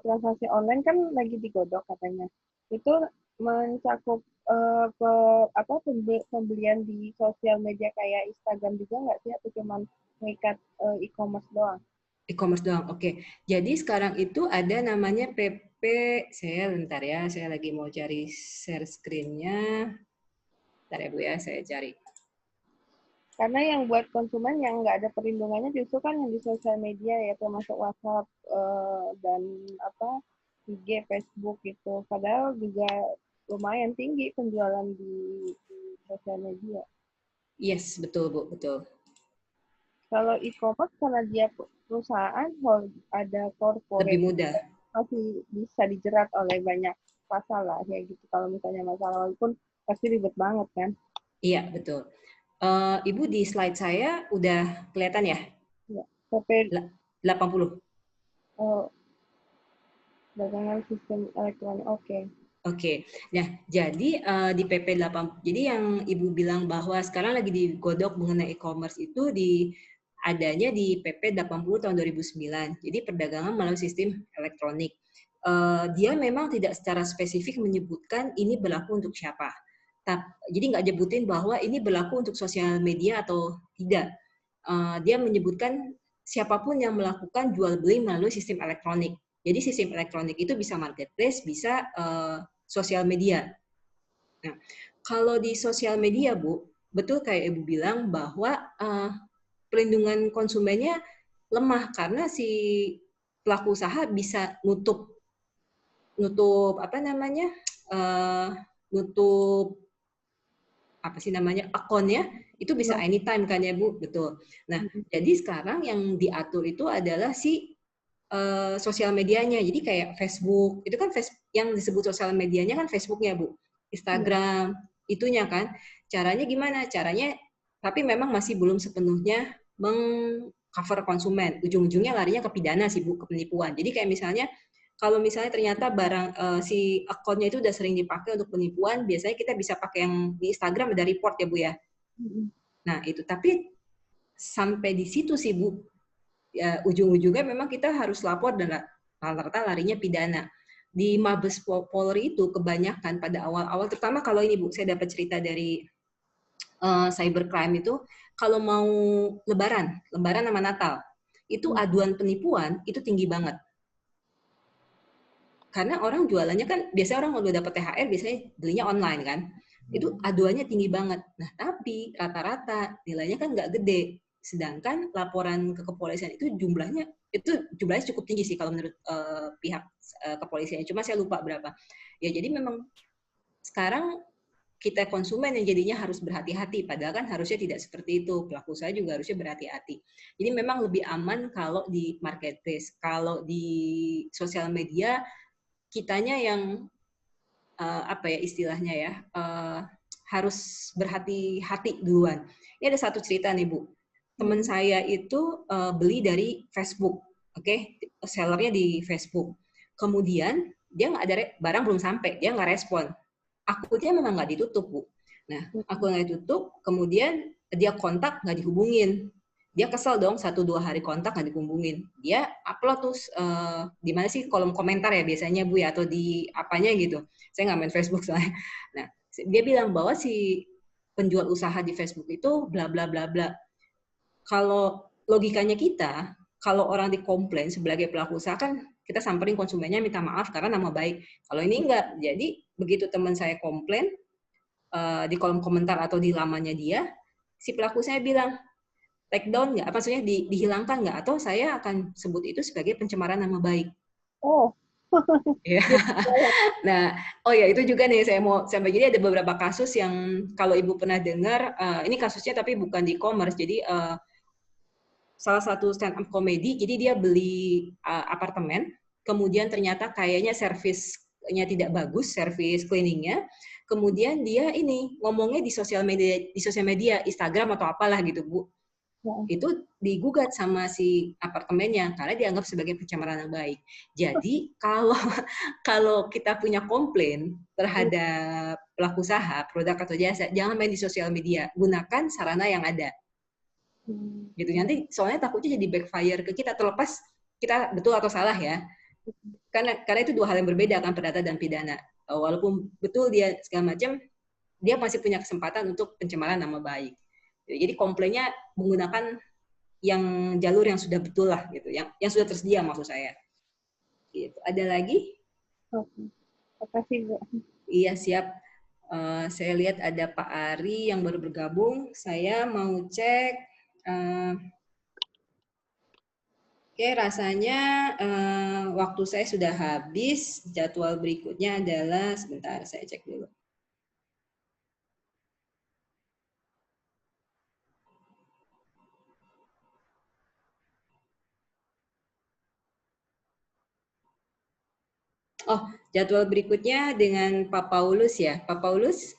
transaksi online kan lagi digodok katanya. Itu mencakup pembelian di sosial media kayak Instagram juga nggak sih, atau cuma mengikat e-commerce doang? E-commerce doang, oke. Jadi sekarang itu ada namanya PP, saya bentar ya, saya lagi mau cari share screen-nya. Bentar ya Bu ya, saya cari. Karena yang buat konsumen yang nggak ada perlindungannya justru kan yang di sosial media ya, termasuk WhatsApp dan IG, Facebook gitu. Padahal juga lumayan tinggi penjualan di sosial media. Yes, betul Bu, betul. Kalau e-commerce karena dia perusahaan, ada corporate, lebih mudah, masih bisa dijerat oleh banyak pasal lah kayak gitu. Kalau misalnya masalah walaupun pasti ribet banget kan. Iya betul. Ibu di slide saya udah kelihatan ya? Ya. PP 80. Dagangan sistem elektronik, oke. Oke. Nah, jadi di PP 80, jadi yang Ibu bilang bahwa sekarang lagi digodok mengenai e-commerce itu adanya di PP 80 tahun 2009. Jadi perdagangan melalui sistem elektronik. Dia memang tidak secara spesifik menyebutkan ini berlaku untuk siapa. Jadi nggak nyebutin bahwa ini berlaku untuk sosial media atau tidak. Dia menyebutkan siapapun yang melakukan jual beli melalui sistem elektronik. Jadi sistem elektronik itu bisa marketplace, bisa sosial media. Nah, kalau di sosial media, Bu, betul kayak Ibu bilang bahwa perlindungan konsumennya lemah karena si pelaku usaha bisa nutup akunnya itu bisa anytime kan ya Bu, betul. Nah, jadi sekarang yang diatur itu adalah si sosial medianya. Jadi kayak Facebook, itu kan yang disebut sosial medianya kan Facebooknya, Bu. Instagram, itunya kan. Caranya gimana? Caranya, tapi memang masih belum sepenuhnya meng-cover konsumen. Ujung-ujungnya larinya ke pidana sih, Bu, ke penipuan. Jadi kayak misalnya, kalau misalnya ternyata barang si akunnya itu udah sering dipakai untuk penipuan, biasanya kita bisa pakai yang di Instagram ada report ya, Bu ya. Nah, itu. Tapi sampai di situ sih, Bu. Ya, ujung-ujungnya memang kita harus lapor dan rata-rata larinya pidana. Di Mabes Polri itu kebanyakan pada awal-awal, terutama kalau ini Bu, saya dapat cerita dari cybercrime itu, kalau mau Lebaran sama Natal, itu aduan penipuan itu tinggi banget. Karena orang jualannya kan, biasanya orang kalau udah dapat THR biasanya belinya online kan, itu aduannya tinggi banget. Nah tapi rata-rata nilainya kan nggak gede, sedangkan laporan ke kepolisian itu jumlahnya cukup tinggi sih kalau menurut pihak kepolisian. Cuma saya lupa berapa. Ya jadi memang sekarang kita konsumen yang jadinya harus berhati-hati, padahal kan harusnya tidak seperti itu. Pelaku usaha juga harusnya berhati-hati. Jadi memang lebih aman kalau di marketplace, kalau di sosial media kitanya yang apa ya istilahnya ya, harus berhati-hati duluan. Ini ada satu cerita nih Bu, teman saya itu beli dari Facebook, oke, sellernya di Facebook. Kemudian dia nggak ada barang belum sampai, dia nggak respon. Akunnya memang nggak ditutup Bu. Nah, akun nggak ditutup, kemudian dia kontak nggak dihubungin. Dia kesel dong, 1-2 hari kontak nggak dihubungin. Dia upload tuh di mana sih kolom komentar ya biasanya Bu ya, atau di apanya gitu. Saya nggak main Facebook soalnya. Nah, dia bilang bahwa si penjual usaha di Facebook itu bla bla bla bla. Kalau logikanya kita, kalau orang dikomplain sebagai pelaku usaha kan kita samperin konsumennya minta maaf karena nama baik. Kalau ini enggak. Jadi begitu teman saya komplain di kolom komentar atau di lamanya dia, si pelaku saya bilang, take down nggak? Apa maksudnya dihilangkan nggak? Atau saya akan sebut itu sebagai pencemaran nama baik. Oh. Ya. Nah, oh ya itu juga nih saya mau sampai jadi ada beberapa kasus yang kalau Ibu pernah dengar, ini kasusnya tapi bukan di e-commerce. Jadi salah satu stand up comedy, jadi dia beli apartemen, kemudian ternyata kayaknya servisnya tidak bagus, servis cleaningnya, kemudian dia ini ngomongnya di sosial media, Instagram atau apalah gitu Bu. Itu digugat sama si apartemennya karena dianggap sebagai pencemaran nama baik. Jadi kalau kita punya komplain terhadap pelaku usaha, produk atau jasa, jangan main di sosial media, gunakan sarana yang ada. Gitu nanti soalnya takutnya jadi backfire ke kita, terlepas kita betul atau salah ya. Karena itu dua hal yang berbeda kan, perdata dan pidana. Walaupun betul dia segala macam, dia masih punya kesempatan untuk pencemaran nama baik. Jadi komplainnya menggunakan yang jalur yang sudah betul lah gitu, yang sudah tersedia maksud saya. Gitu. Ada lagi? Oke. Terima kasih Bu. Iya siap. Saya lihat ada Pak Ari yang baru bergabung. Saya mau cek. Oke, rasanya waktu saya sudah habis. Jadwal berikutnya adalah sebentar, saya cek dulu. Oh, jadwal berikutnya dengan Pak Paulus ya. Pak Paulus?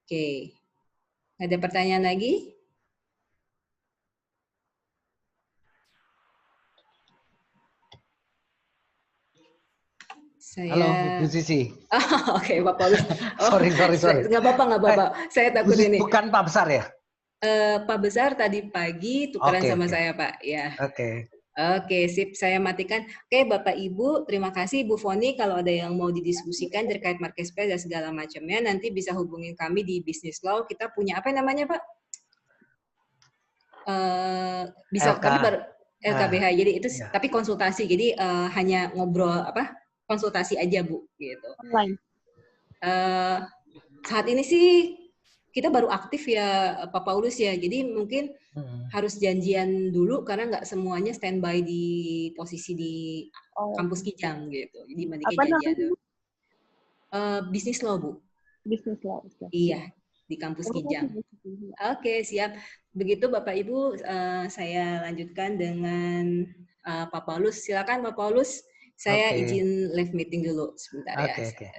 Oke. Ada pertanyaan lagi? Halo, Bu Sisi. Oke, Pak Paulus. Oh, sorry. Nggak apa-apa. Saya takut ini. Bukan Pak Besar ya? Pak Besar tadi pagi tukeran sama saya, Pak. Ya. Oke, sip. Saya matikan. Oke, Bapak Ibu, terima kasih Bu Foni. Kalau ada yang mau didiskusikan terkait marketplace dan segala macamnya, nanti bisa hubungin kami di Business Law. Kita punya apa namanya, Pak? Bisa LK. kami LKBH. Jadi itu tapi konsultasi. Jadi hanya ngobrol konsultasi aja Bu, gitu. Online. Saat ini sih kita baru aktif ya Pak Paulus ya, jadi mungkin harus janjian dulu karena nggak semuanya standby di posisi di kampus Kijang gitu. Jadi bandingnya janjian dulu. Bisnis Law Bu. Bisnis Law. Iya, di kampus Kijang. Oke, siap. Begitu Bapak Ibu, saya lanjutkan dengan Pak Paulus. Silakan Pak Paulus, saya Oke, izin live meeting dulu sebentar ya. oke, oke.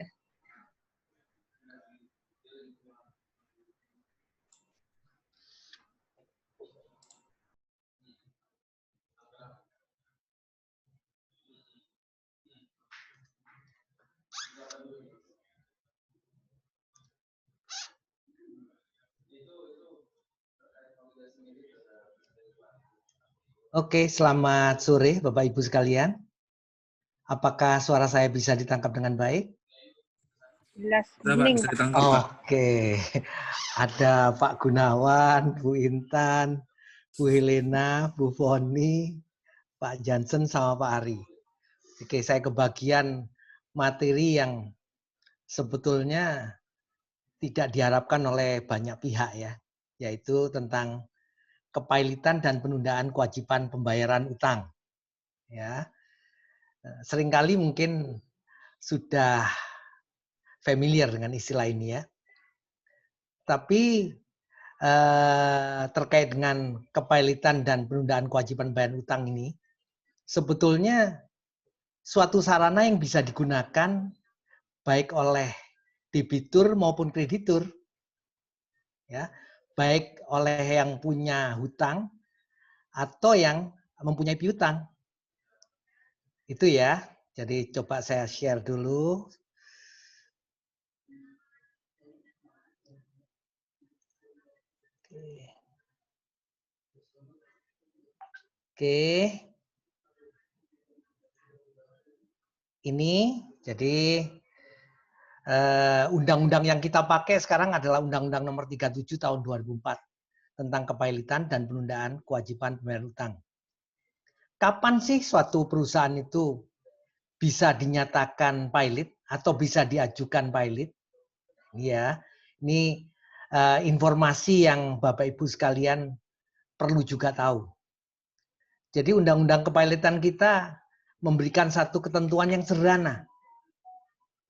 Oke, selamat sore Bapak Ibu sekalian. Apakah suara saya bisa ditangkap dengan baik? Jelas, Bisa, Pak, bening, bisa Pak. ditangkap, Pak. Oke, ada Pak Gunawan, Bu Intan, Bu Helena, Bu Foni, Pak Jansen, sama Pak Ari. Oke, saya kebagian materi yang sebetulnya tidak diharapkan oleh banyak pihak ya, yaitu tentang kepailitan dan penundaan kewajiban pembayaran utang. Ya, seringkali mungkin sudah familiar dengan istilah ini ya. Tapi terkait dengan kepailitan dan penundaan kewajiban bayar utang ini, sebetulnya suatu sarana yang bisa digunakan baik oleh debitur maupun kreditur, ya, baik oleh yang punya hutang atau yang mempunyai piutang. Itu ya. Jadi coba saya share dulu. Oke. Ini jadi undang-undang yang kita pakai sekarang adalah Undang-Undang Nomor 37 Tahun 2004 tentang kepailitan dan penundaan kewajiban pembayaran utang. Kapan sih suatu perusahaan itu bisa dinyatakan pailit atau bisa diajukan pailit? Ya, ini informasi yang Bapak Ibu sekalian perlu juga tahu. Jadi undang-undang kepailitan kita memberikan satu ketentuan yang sederhana.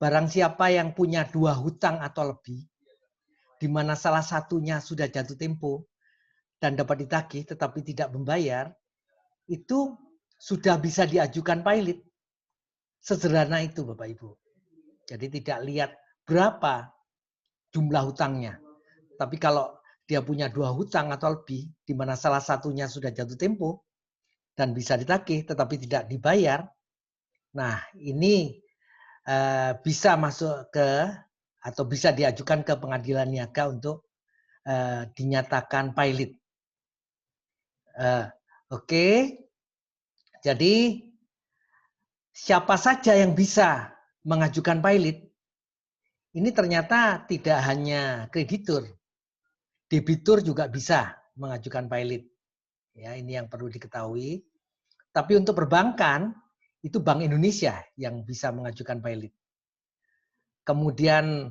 Barang siapa yang punya 2 hutang atau lebih, di mana salah satunya sudah jatuh tempo dan dapat ditagih tetapi tidak membayar, itu sudah bisa diajukan pailit. Sederhana itu Bapak Ibu. Jadi tidak lihat berapa jumlah hutangnya. Tapi kalau dia punya 2 hutang atau lebih, di mana salah satunya sudah jatuh tempo dan bisa ditagih tetapi tidak dibayar, nah ini bisa masuk ke atau bisa diajukan ke pengadilan niaga untuk dinyatakan pailit. Oke, jadi siapa saja yang bisa mengajukan pailit? Ini ternyata tidak hanya kreditur, debitur juga bisa mengajukan pailit. Ya, ini yang perlu diketahui. Tapi untuk perbankan itu Bank Indonesia yang bisa mengajukan pailit. Kemudian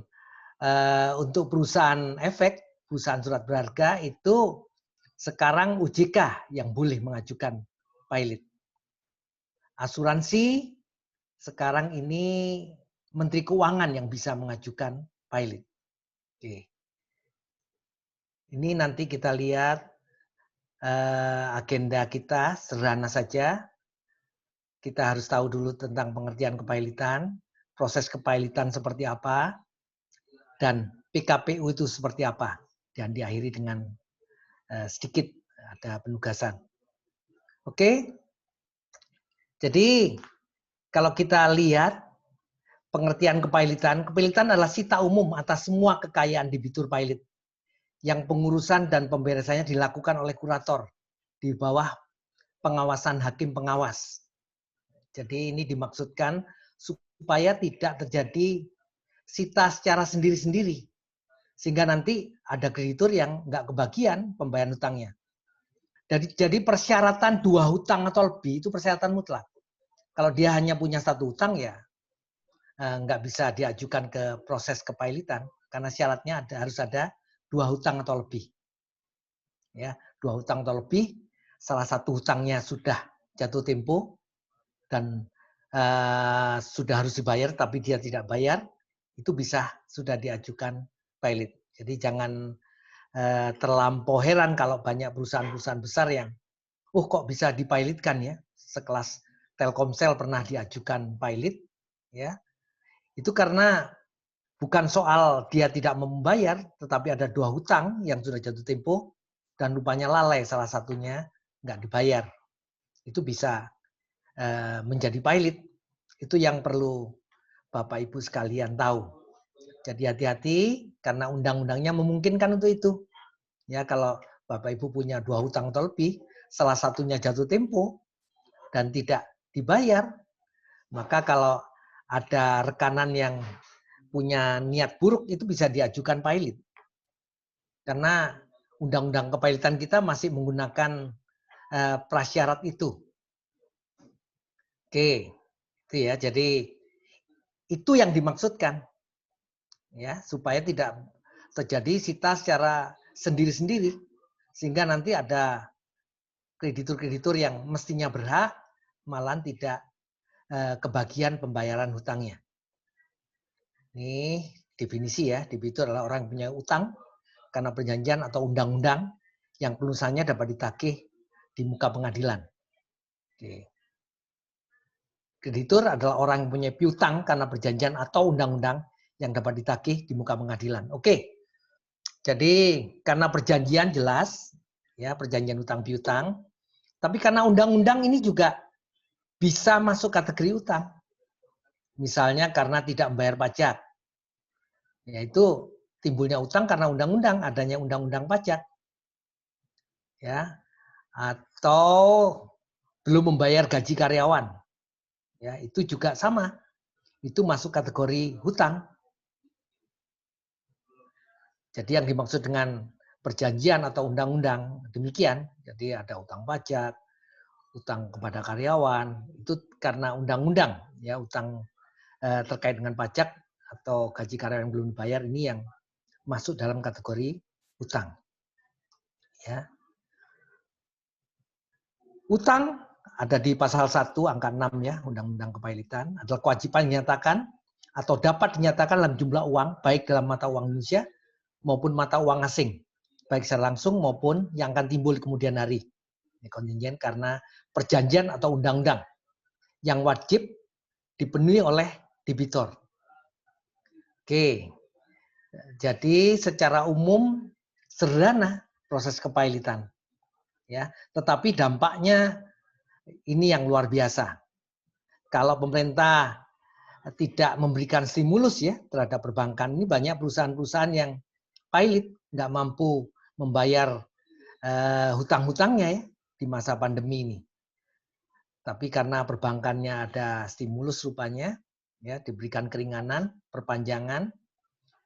untuk perusahaan efek, perusahaan surat berharga itu sekarang OJK yang boleh mengajukan pailit. Asuransi sekarang ini Menteri Keuangan yang bisa mengajukan pailit. Oke. Ini nanti kita lihat agenda kita sederhana saja. Kita harus tahu dulu tentang pengertian kepailitan, proses kepailitan seperti apa, dan PKPU itu seperti apa. Dan diakhiri dengan sedikit ada penugasan. Oke, jadi kalau kita lihat pengertian kepailitan, kepailitan adalah sita umum atas semua kekayaan debitur pailit yang pengurusan dan pemberesannya dilakukan oleh kurator di bawah pengawasan hakim pengawas. Jadi ini dimaksudkan supaya tidak terjadi sita secara sendiri-sendiri. Sehingga nanti ada kreditur yang nggak kebagian pembayaran hutangnya. Jadi persyaratan 2 hutang atau lebih itu persyaratan mutlak. Kalau dia hanya punya 1 hutang ya nggak bisa diajukan ke proses kepailitan karena syaratnya harus ada 2 hutang atau lebih. Ya, 2 hutang atau lebih, salah satu hutangnya sudah jatuh tempo dan sudah harus dibayar tapi dia tidak bayar, itu bisa sudah diajukan pailit. Jadi jangan terlampau heran kalau banyak perusahaan-perusahaan besar yang, kok bisa dipilotkan ya, sekelas Telkomsel pernah diajukan pilot, ya. Itu karena bukan soal dia tidak membayar, tetapi ada 2 hutang yang sudah jatuh tempo dan rupanya lalai salah satunya nggak dibayar. Itu bisa menjadi pilot. Itu yang perlu Bapak Ibu sekalian tahu. Jadi hati-hati karena undang-undangnya memungkinkan untuk itu. Ya, kalau Bapak Ibu punya 2 hutang atau lebih, salah satunya jatuh tempo dan tidak dibayar, maka kalau ada rekanan yang punya niat buruk itu bisa diajukan pilot. Karena undang-undang kepilotan kita masih menggunakan prasyarat itu. Oke, itu ya. Jadi itu yang dimaksudkan, ya, supaya tidak terjadi sita secara sendiri-sendiri, sehingga nanti ada kreditur-kreditur yang mestinya berhak malah tidak kebagian pembayaran hutangnya. Ini definisi ya, debitur adalah orang yang punya utang karena perjanjian atau undang-undang yang pelunasannya dapat ditagih di muka pengadilan. Oke. Kreditur adalah orang yang punya piutang karena perjanjian atau undang-undang yang dapat ditagih di muka pengadilan. Oke. Jadi karena perjanjian jelas, ya, perjanjian utang piutang. Tapi karena undang-undang ini juga bisa masuk kategori utang. Misalnya karena tidak membayar pajak. Yaitu timbulnya utang karena undang-undang, adanya undang-undang pajak. Ya. Atau belum membayar gaji karyawan. Ya, itu juga sama. Itu masuk kategori hutang. Jadi yang dimaksud dengan perjanjian atau undang-undang demikian. Jadi ada utang pajak, utang kepada karyawan, itu karena undang-undang, ya, utang terkait dengan pajak atau gaji karyawan yang belum dibayar ini yang masuk dalam kategori utang. Ya. Utang ada di pasal 1 angka 6 ya, Undang-Undang Kepailitan, adalah kewajiban dinyatakan atau dapat dinyatakan dalam jumlah uang baik dalam mata uang Indonesia maupun mata uang asing, baik secara langsung maupun yang akan timbul di kemudian hari. Ini kontingen karena perjanjian atau undang-undang yang wajib dipenuhi oleh debitur. Oke, jadi secara umum sederhana proses kepailitan, ya. Tetapi dampaknya ini yang luar biasa. Kalau pemerintah tidak memberikan stimulus ya terhadap perbankan, ini banyak perusahaan-perusahaan yang pilot, nggak mampu membayar hutang-hutangnya ya di masa pandemi ini. Tapi karena perbankannya ada stimulus rupanya, ya, diberikan keringanan, perpanjangan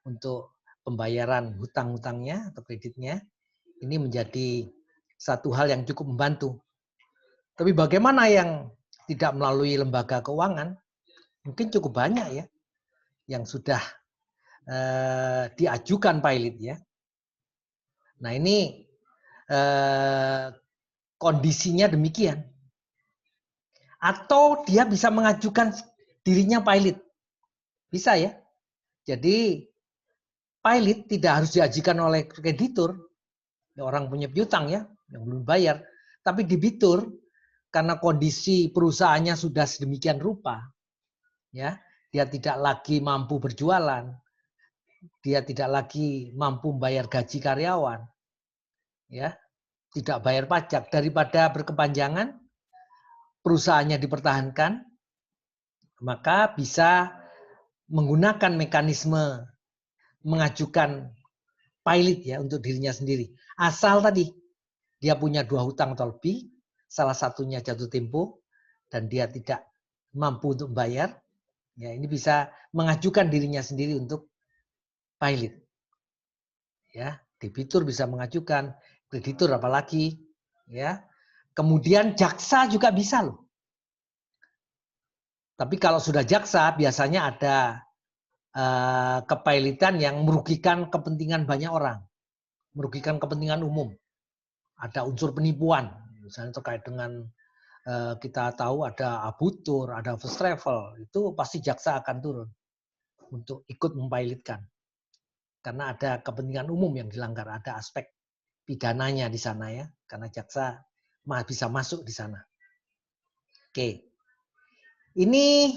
untuk pembayaran hutang-hutangnya atau kreditnya, ini menjadi satu hal yang cukup membantu. Tapi bagaimana yang tidak melalui lembaga keuangan? Mungkin cukup banyak ya yang sudah diajukan pilot ya. Nah ini kondisinya demikian. Atau dia bisa mengajukan dirinya pilot. Bisa ya. Jadi pilot tidak harus diajukan oleh kreditur. Orang punya piutang ya, yang belum bayar. Tapi debitur, karena kondisi perusahaannya sudah sedemikian rupa, ya, dia tidak lagi mampu berjualan, dia tidak lagi mampu membayar gaji karyawan, ya, tidak bayar pajak, daripada berkepanjangan, perusahaannya dipertahankan, maka bisa menggunakan mekanisme mengajukan pilot ya untuk dirinya sendiri. Asal tadi dia punya 2 hutang atau lebih, salah satunya jatuh tempo dan dia tidak mampu untuk membayar, ya ini bisa mengajukan dirinya sendiri untuk pilot. Ya, debitur bisa mengajukan, kreditur apalagi, ya. Kemudian jaksa juga bisa loh. Tapi kalau sudah jaksa biasanya ada kepailitan yang merugikan kepentingan banyak orang, merugikan kepentingan umum. Ada unsur penipuan, misalnya terkait dengan kita tahu ada abutur, ada first travel, itu pasti jaksa akan turun untuk ikut mempilotkan. karena ada kepentingan umum yang dilanggar, ada aspek pidananya di sana ya, karena jaksa bisa masuk di sana. Oke, ini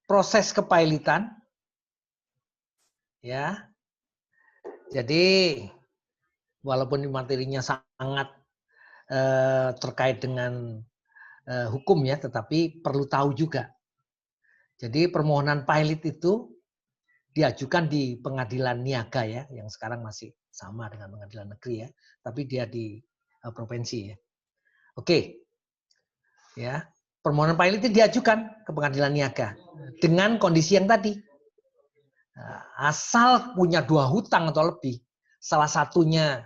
proses kepailitan, ya. Jadi walaupun materinya sangat terkait dengan hukum ya, tetapi perlu tahu juga. Jadi permohonan pilot itu diajukan di pengadilan niaga ya, yang sekarang masih sama dengan pengadilan negeri ya, tapi dia di provinsi ya. Oke, ya permohonan pilot itu diajukan ke pengadilan niaga dengan kondisi yang tadi, asal punya 2 hutang atau lebih, salah satunya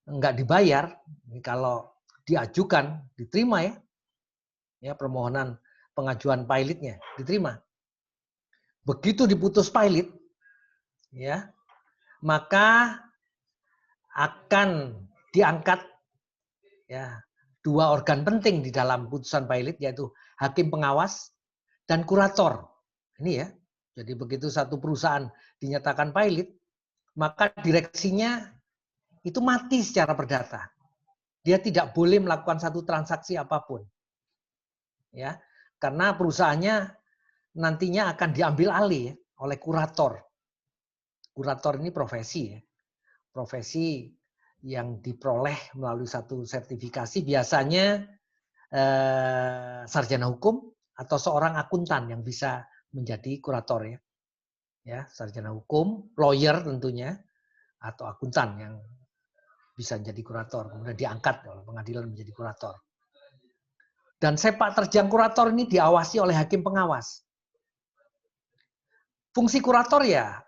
enggak dibayar, kalau diajukan diterima ya permohonan pengajuan pilotnya diterima. Begitu diputus pilot, ya maka akan diangkat ya 2 organ penting di dalam putusan pilot, yaitu hakim pengawas dan kurator. Ini ya, jadi begitu satu perusahaan dinyatakan pilot, maka direksinya itu mati secara perdata. Dia tidak boleh melakukan satu transaksi apapun, ya, karena perusahaannya nantinya akan diambil alih oleh kurator. Kurator ini profesi ya, profesi yang diperoleh melalui satu sertifikasi, biasanya sarjana hukum atau seorang akuntan yang bisa menjadi kurator ya. Ya, sarjana hukum, lawyer tentunya, atau akuntan yang bisa menjadi kurator, kemudian diangkat oleh pengadilan menjadi kurator. Dan sepak terjang kurator ini diawasi oleh hakim pengawas. Fungsi kurator ya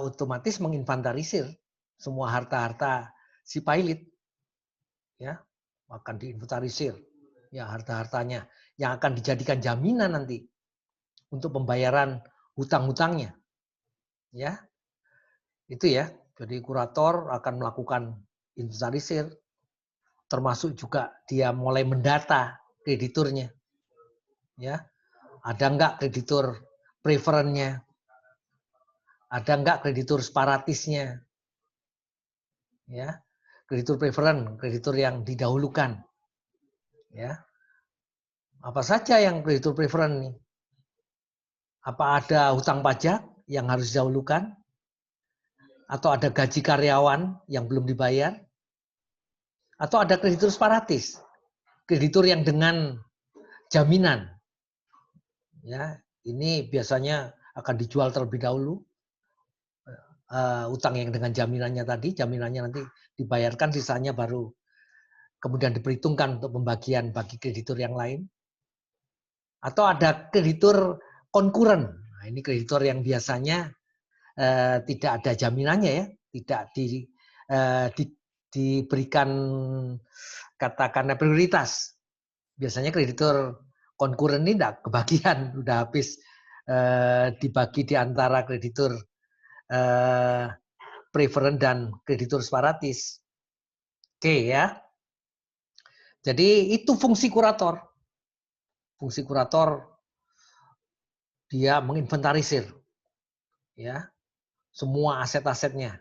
otomatis menginventarisir semua harta-harta si pilot, ya akan diinventarisir ya harta-hartanya yang akan dijadikan jaminan nanti untuk pembayaran hutang-hutangnya, ya itu ya. Jadi kurator akan melakukan inventarisir, termasuk juga dia mulai mendata krediturnya, ya ada enggak kreditur preferennya, ada enggak kreditur separatisnya, ya kreditur preferen, kreditur yang didahulukan, ya apa saja yang kreditur preferen nih, apa ada hutang pajak yang harus didahulukan, atau ada gaji karyawan yang belum dibayar, atau ada kreditur separatis, kreditur yang dengan jaminan, ya ini biasanya akan dijual terlebih dahulu. Utang yang dengan jaminannya tadi, jaminannya nanti dibayarkan, sisanya baru kemudian diperhitungkan untuk pembagian bagi kreditur yang lain. Atau ada kreditur konkuren. Nah, ini kreditur yang biasanya tidak ada jaminannya ya, tidak diberikan katakanlah prioritas. Biasanya kreditur konkuren ini tidak kebagian, udah habis dibagi di antara kreditur preferen dan kreditur separatis. Oke ya. Jadi itu fungsi kurator. Fungsi kurator dia menginventarisir ya semua aset-asetnya.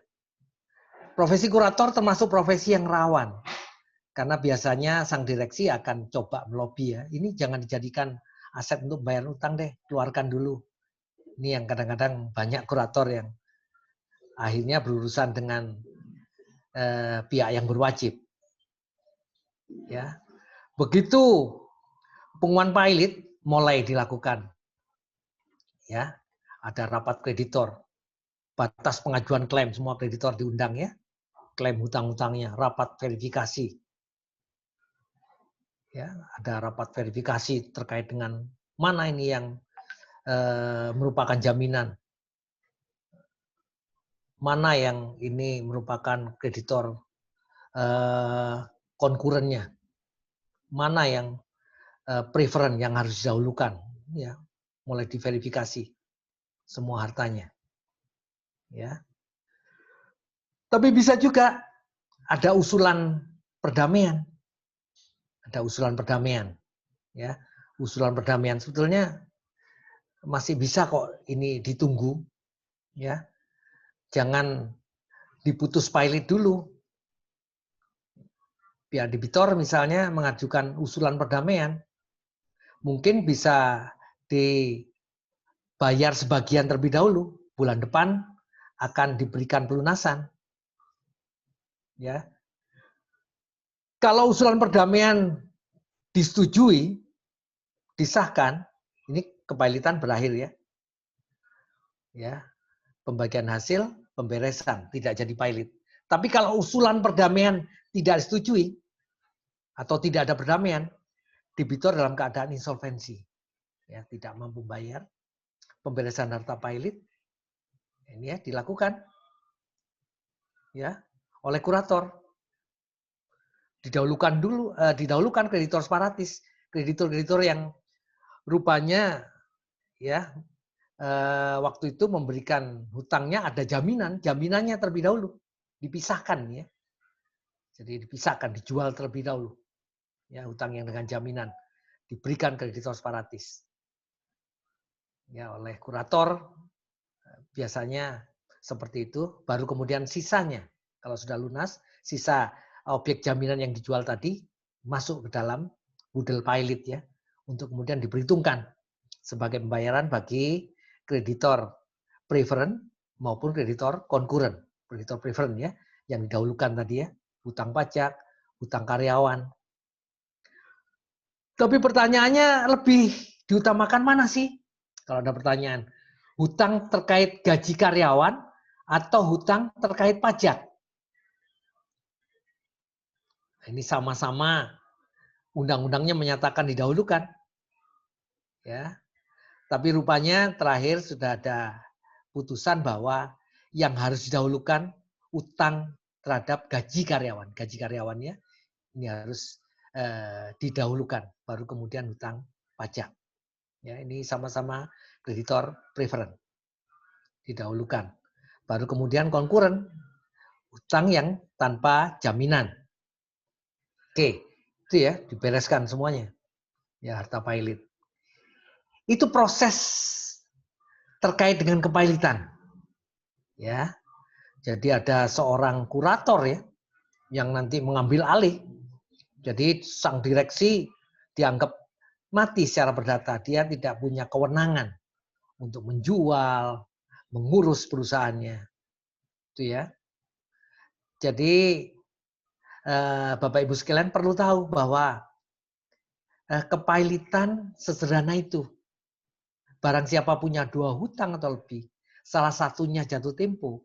Profesi kurator termasuk profesi yang rawan. Karena biasanya sang direksi akan coba melobi ya. Ini jangan dijadikan aset untuk bayar utang deh, keluarkan dulu. Ini yang kadang-kadang banyak kurator yang akhirnya berurusan dengan pihak yang berwajib. Ya, begitu pengumuman pilot mulai dilakukan, ya ada rapat kreditor, batas pengajuan klaim, semua kreditor diundang ya, klaim hutang-hutangnya, rapat verifikasi, ya ada rapat verifikasi terkait dengan mana ini yang merupakan jaminan, mana yang ini merupakan kreditor konkurennya, mana yang preferen yang harus didahulukan, ya mulai diverifikasi semua hartanya, ya. Tapi bisa juga ada usulan perdamaian, ya usulan perdamaian sebetulnya masih bisa kok ini ditunggu, ya. jangan diputus pilot dulu. Pihak debitor misalnya mengajukan usulan perdamaian, mungkin bisa dibayar sebagian terlebih dahulu. Bulan depan akan diberikan pelunasan. Ya. Kalau usulan perdamaian disetujui, disahkan, ini kepilitan berakhir ya. Ya. Pembagian hasil, pemberesan, tidak jadi pilot. Tapi kalau usulan perdamaian tidak disetujui atau tidak ada perdamaian, debitur dalam keadaan insolvensi. Ya, tidak mampu bayar, pemberesan harta pilot ini ya dilakukan ya oleh kurator. Didahulukan kreditor separatis, kreditor-kreditor yang rupanya ya waktu itu memberikan hutangnya ada jaminannya terlebih dahulu, dipisahkan ya. Jadi dipisahkan, dijual terlebih dahulu. Ya, hutang yang dengan jaminan diberikan kreditor separatis. Ya, oleh kurator biasanya seperti itu, baru kemudian sisanya kalau sudah lunas, sisa objek jaminan yang dijual tadi masuk ke dalam budel pilot ya, untuk kemudian diperhitungkan sebagai pembayaran bagi kreditor preferent maupun kreditor konkuren. Kreditor preferent ya, yang didahulukan tadi ya, hutang pajak, hutang karyawan. Tapi pertanyaannya lebih diutamakan mana sih? Kalau ada pertanyaan, hutang terkait gaji karyawan atau hutang terkait pajak? Ini sama-sama undang-undangnya menyatakan didahulukan. Ya. Tapi rupanya terakhir sudah ada putusan bahwa yang harus didahulukan utang terhadap gaji karyawan. Gaji karyawannya ini harus didahulukan, baru kemudian hutang pajak. Ya, ini sama-sama kreditor preferent. Didahulukan. Baru kemudian konkuren, hutang yang tanpa jaminan. Oke, itu ya dibereskan semuanya. Ya, harta pilot. Itu proses terkait dengan kepilitan. Ya. Jadi ada seorang kurator ya yang nanti mengambil alih. Jadi sang direksi dianggap mati secara perdata. Dia tidak punya kewenangan untuk menjual, mengurus perusahaannya. Itu ya. Jadi Bapak Ibu sekalian perlu tahu bahwa kepilitan sesederhana itu. Barang siapa punya 2 hutang atau lebih, salah satunya jatuh tempo,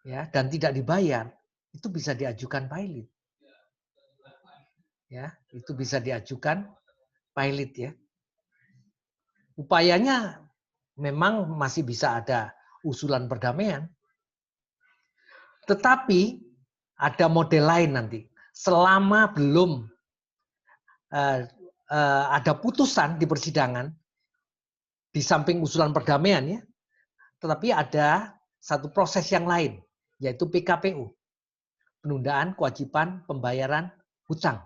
ya, dan tidak dibayar, itu bisa diajukan pilot. Ya, itu bisa diajukan pilot ya. Upayanya memang masih bisa ada usulan perdamaian. Tetapi ada model lain nanti. Selama belum ada putusan di persidangan, di samping usulan perdamaian ya, tetapi ada satu proses yang lain, yaitu PKPU. Penundaan kewajiban pembayaran hutang.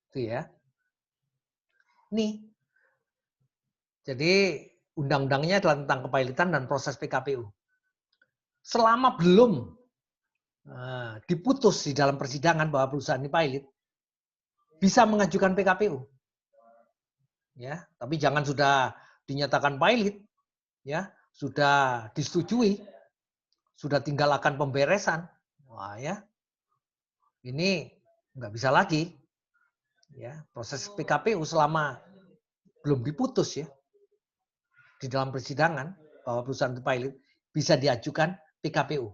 Itu ya. Nih. Jadi undang-undangnya adalah tentang kepilitan dan proses PKPU. Selama belum diputus di dalam persidangan bahwa perusahaan ini pilot, bisa mengajukan PKPU. Ya, tapi jangan sudah dinyatakan pilot, ya, sudah disetujui, sudah tinggal akan pemberesan. Wah ya, ini nggak bisa lagi. Ya, proses PKPU selama belum diputus ya di dalam persidangan bahwa perusahaan itu pilot bisa diajukan PKPU.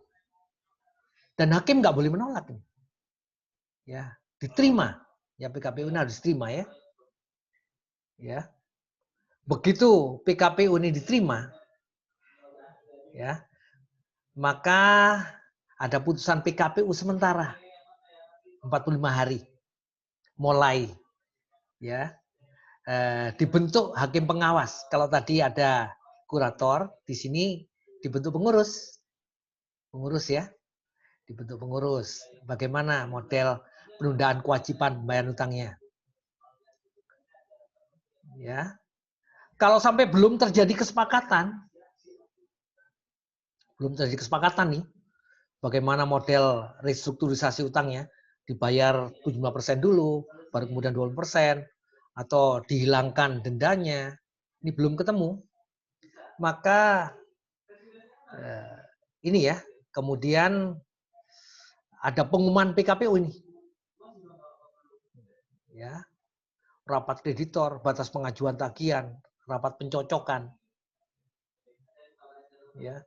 Dan hakim nggak boleh menolak. Ya, diterima. Ya, PKPU ini harus diterima ya. Ya. Begitu PKPU ini diterima, ya, maka ada putusan PKPU sementara 45 hari mulai ya dibentuk hakim pengawas. Kalau tadi ada kurator, di sini dibentuk pengurus ya, dibentuk pengurus. Bagaimana model penundaan kewajiban pembayaran hutangnya? Ya, kalau sampai belum terjadi kesepakatan, belum terjadi kesepakatan nih, bagaimana model restrukturisasi utangnya, dibayar 75% dulu, baru kemudian 20%, atau dihilangkan dendanya, ini belum ketemu. Maka ini ya, kemudian ada pengumuman PKPU ini. Ya, rapat kreditor, batas pengajuan tagihan, rapat pencocokan. Ya.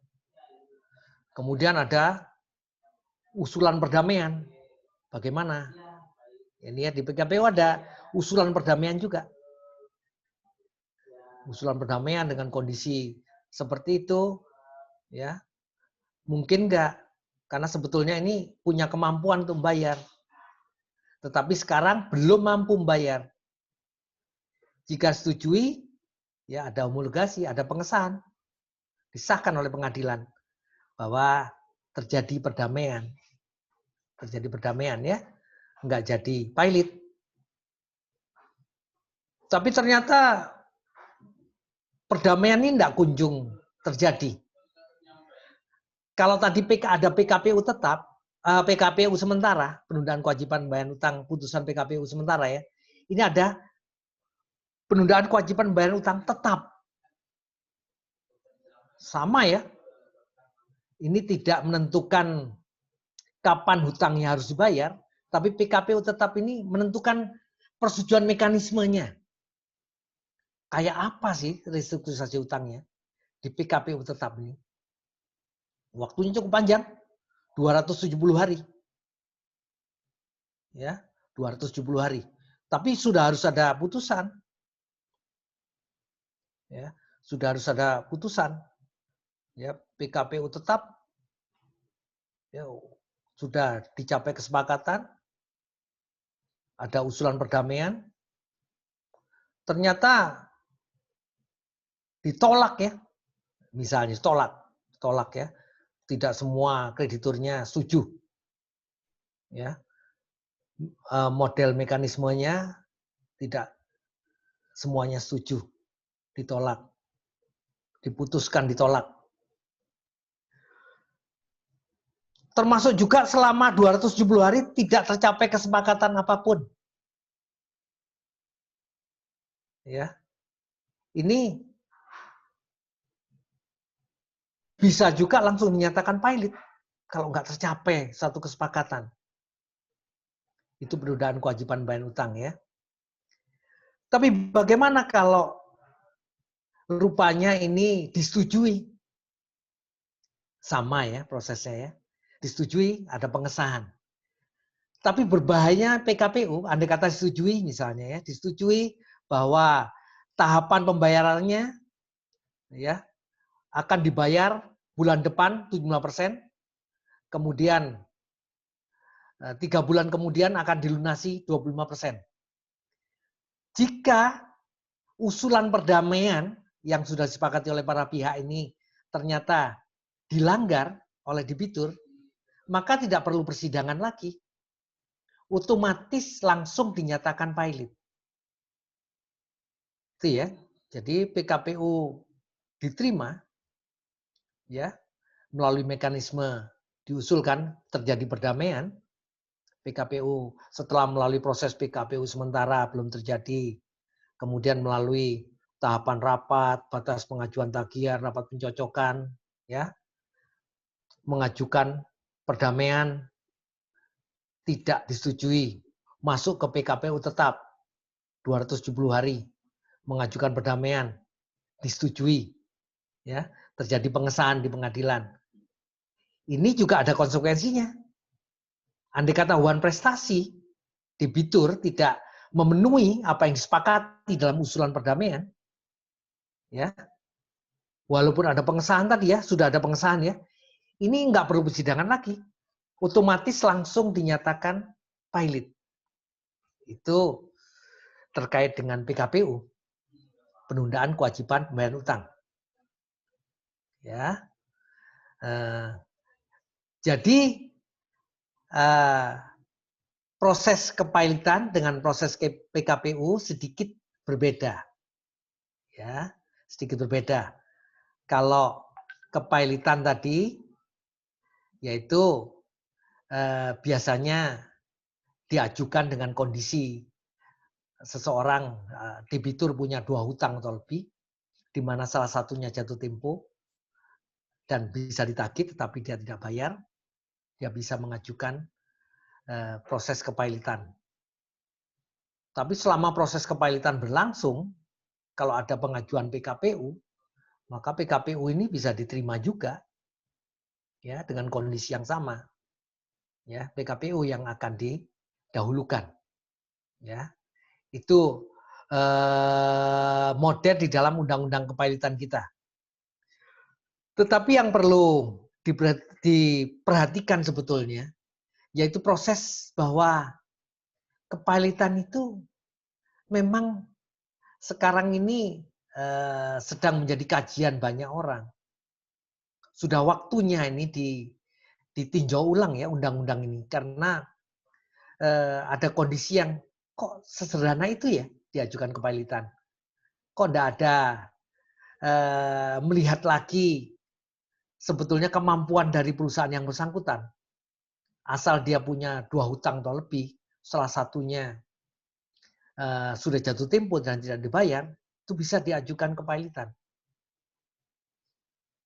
Kemudian ada usulan perdamaian. Bagaimana? Ini ya di PKPU ada usulan perdamaian juga. Usulan perdamaian dengan kondisi seperti itu, ya mungkin enggak, karena sebetulnya ini punya kemampuan untuk bayar, tetapi sekarang belum mampu membayar. Jika setujui, ya ada homologasi, ada pengesahan, disahkan oleh pengadilan bahwa terjadi perdamaian ya, enggak jadi pilot. Tapi ternyata perdamaian ini enggak kunjung terjadi. Kalau tadi ada PKPU tetap, PKPU sementara, penundaan kewajiban pembayaran utang, putusan PKPU sementara ya. Ini ada penundaan kewajiban pembayaran utang tetap. Sama ya. Ini tidak menentukan kapan hutangnya harus dibayar, tapi PKPU tetap ini menentukan persetujuan mekanismenya. Kayak apa sih restrukturisasi utangnya di PKPU tetap ini? Waktunya cukup panjang, 270 hari. Ya, 270 hari. Tapi sudah harus ada putusan. Ya, sudah harus ada putusan. Ya, PKPU tetap ya, sudah dicapai kesepakatan. Ada usulan perdamaian. Ternyata ditolak ya. Misalnya tolak ya. Tidak semua krediturnya setuju. Ya. Model mekanismenya tidak semuanya setuju. Ditolak. Diputuskan ditolak. Termasuk juga selama 270 hari tidak tercapai kesepakatan apapun. Ya. Ini bisa juga langsung dinyatakan pilot kalau nggak tercapai satu kesepakatan. Itu penundaan kewajiban pembayaran utang ya. Tapi bagaimana kalau rupanya ini disetujui? Sama ya prosesnya ya. Disetujui, ada pengesahan. Tapi berbahayanya PKPU, andai kata disetujui misalnya ya, disetujui bahwa tahapan pembayarannya ya akan dibayar bulan depan 75%, kemudian 3 bulan kemudian akan dilunasi 25%. Jika usulan perdamaian yang sudah disepakati oleh para pihak ini ternyata dilanggar oleh debitur, maka tidak perlu persidangan lagi. Otomatis langsung dinyatakan pilot. Itu ya. Jadi PKPU diterima ya melalui mekanisme diusulkan terjadi perdamaian. PKPU setelah melalui proses PKPU sementara belum terjadi, kemudian melalui tahapan rapat, batas pengajuan tagihan, rapat pencocokan, ya, mengajukan perdamaian tidak disetujui, masuk ke PKPU tetap 270 hari, mengajukan perdamaian disetujui, ya, terjadi pengesahan di pengadilan. Ini juga ada konsekuensinya. Andai kata wan prestasi, debitur tidak memenuhi apa yang disepakati dalam usulan perdamaian, ya, walaupun ada pengesahan tadi ya, sudah ada pengesahan ya, ini nggak perlu persidangan lagi, otomatis langsung dinyatakan pilot. Itu terkait dengan PKPU, penundaan kewajiban pembayaran utang. Ya, jadi proses kepailitan dengan proses PKPU sedikit berbeda. Ya, sedikit berbeda. Kalau kepailitan tadi, yaitu biasanya diajukan dengan kondisi seseorang debitur punya 2 hutang atau lebih, di mana salah satunya jatuh tempo dan bisa ditagih tetapi dia tidak bayar, dia bisa mengajukan proses kepailitan. Tapi selama proses kepailitan berlangsung, kalau ada pengajuan PKPU, maka PKPU ini bisa diterima juga, ya, dengan kondisi yang sama. Ya, PKPU yang akan didahulukan. Ya, itu model di dalam undang-undang kepailitan kita. Tetapi yang perlu diperhatikan sebetulnya, yaitu proses bahwa kepailitan itu memang sekarang ini sedang menjadi kajian banyak orang. Sudah waktunya ini ditinjau ulang ya undang-undang ini, karena ada kondisi yang kok sesederhana itu ya diajukan kepailitan. Kok tidak ada melihat lagi sebetulnya kemampuan dari perusahaan yang bersangkutan. Asal dia punya 2 hutang atau lebih, salah satunya sudah jatuh tempo dan tidak dibayar, itu bisa diajukan kepailitan.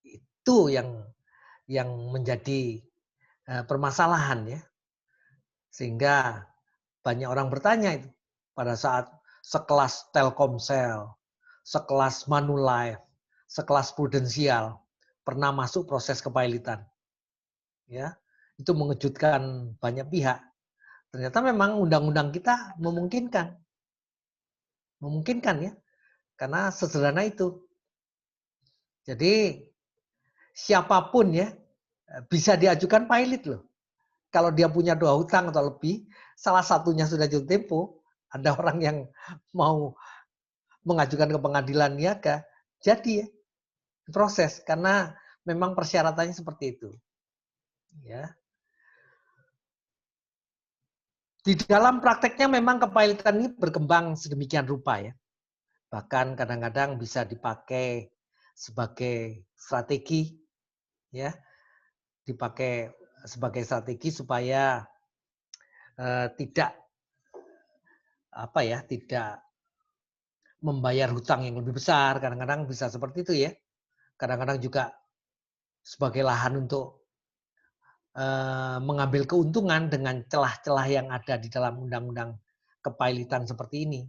Itu yang menjadi permasalahan ya. Sehingga banyak orang bertanya itu pada saat sekelas Telkomsel, sekelas Manulife, sekelas Prudensial pernah masuk proses kepailitan. Ya, itu mengejutkan banyak pihak. Ternyata memang undang-undang kita memungkinkan. Memungkinkan ya. Karena sesederhana itu. Jadi siapapun ya bisa diajukan pailit loh. Kalau dia punya 2 hutang atau lebih, salah satunya sudah jatuh tempo, ada orang yang mau mengajukan ke pengadilan niaga, jadi ya proses karena memang persyaratannya seperti itu. Ya. Di dalam prakteknya memang kepailitan ini berkembang sedemikian rupa ya. Bahkan kadang-kadang bisa dipakai sebagai strategi ya. Dipakai sebagai strategi supaya tidak membayar hutang yang lebih besar, kadang-kadang bisa seperti itu ya. Kadang-kadang juga sebagai lahan untuk mengambil keuntungan dengan celah-celah yang ada di dalam undang-undang kepailitan seperti ini.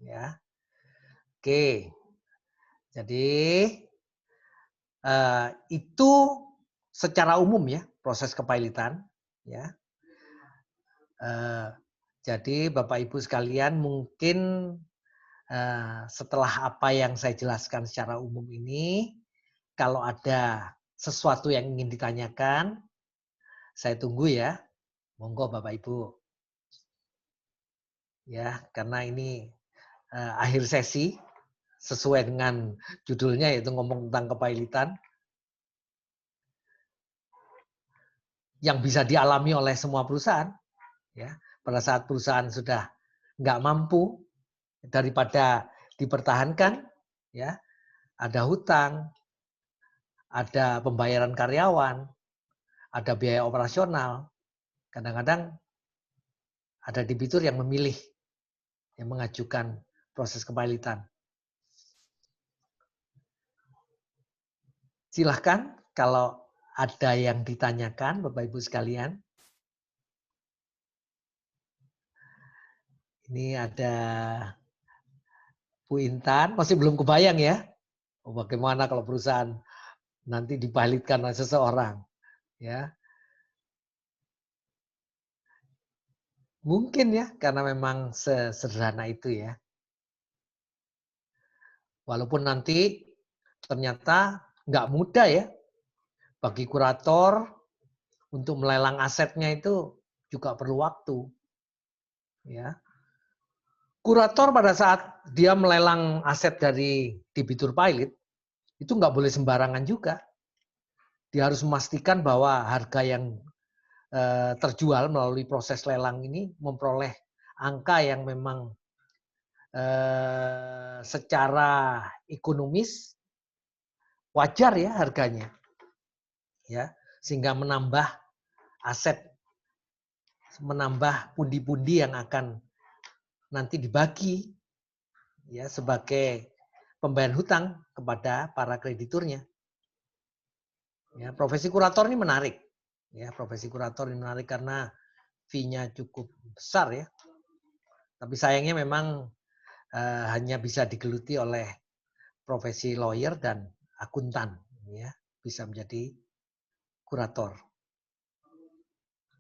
Ya, oke. Jadi itu secara umum ya proses kepailitan. Ya. Jadi Bapak Ibu sekalian mungkin setelah apa yang saya jelaskan secara umum ini, kalau ada sesuatu yang ingin ditanyakan, saya tunggu ya. Monggo Bapak Ibu. Ya, karena ini akhir sesi sesuai dengan judulnya yaitu ngomong tentang kepailitan yang bisa dialami oleh semua perusahaan. Ya, pada saat perusahaan sudah nggak mampu daripada dipertahankan, ya ada hutang, ada pembayaran karyawan, ada biaya operasional. Kadang-kadang ada debitur yang memilih yang mengajukan proses kepailitan. Silahkan kalau ada yang ditanyakan Bapak Ibu sekalian. Ini ada Bu Intan, masih belum kebayang ya. Bagaimana kalau perusahaan nanti dipalitkan oleh seseorang. Ya. Mungkin ya, karena memang sesederhana itu ya. Walaupun nanti ternyata nggak mudah ya bagi kurator untuk melelang asetnya itu juga perlu waktu. Ya. Kurator pada saat dia melelang aset dari debitur pailit itu nggak boleh sembarangan juga. Dia harus memastikan bahwa harga yang terjual melalui proses lelang ini memperoleh angka yang memang secara ekonomis wajar ya harganya. Ya, sehingga menambah aset, menambah pundi-pundi yang akan nanti dibagi ya sebagai pembayaran hutang kepada para krediturnya. Ya, profesi kurator ini menarik. Ya, profesi kurator ini menarik karena fee-nya cukup besar ya. Tapi sayangnya memang hanya bisa digeluti oleh profesi lawyer dan akuntan ya, bisa menjadi kurator.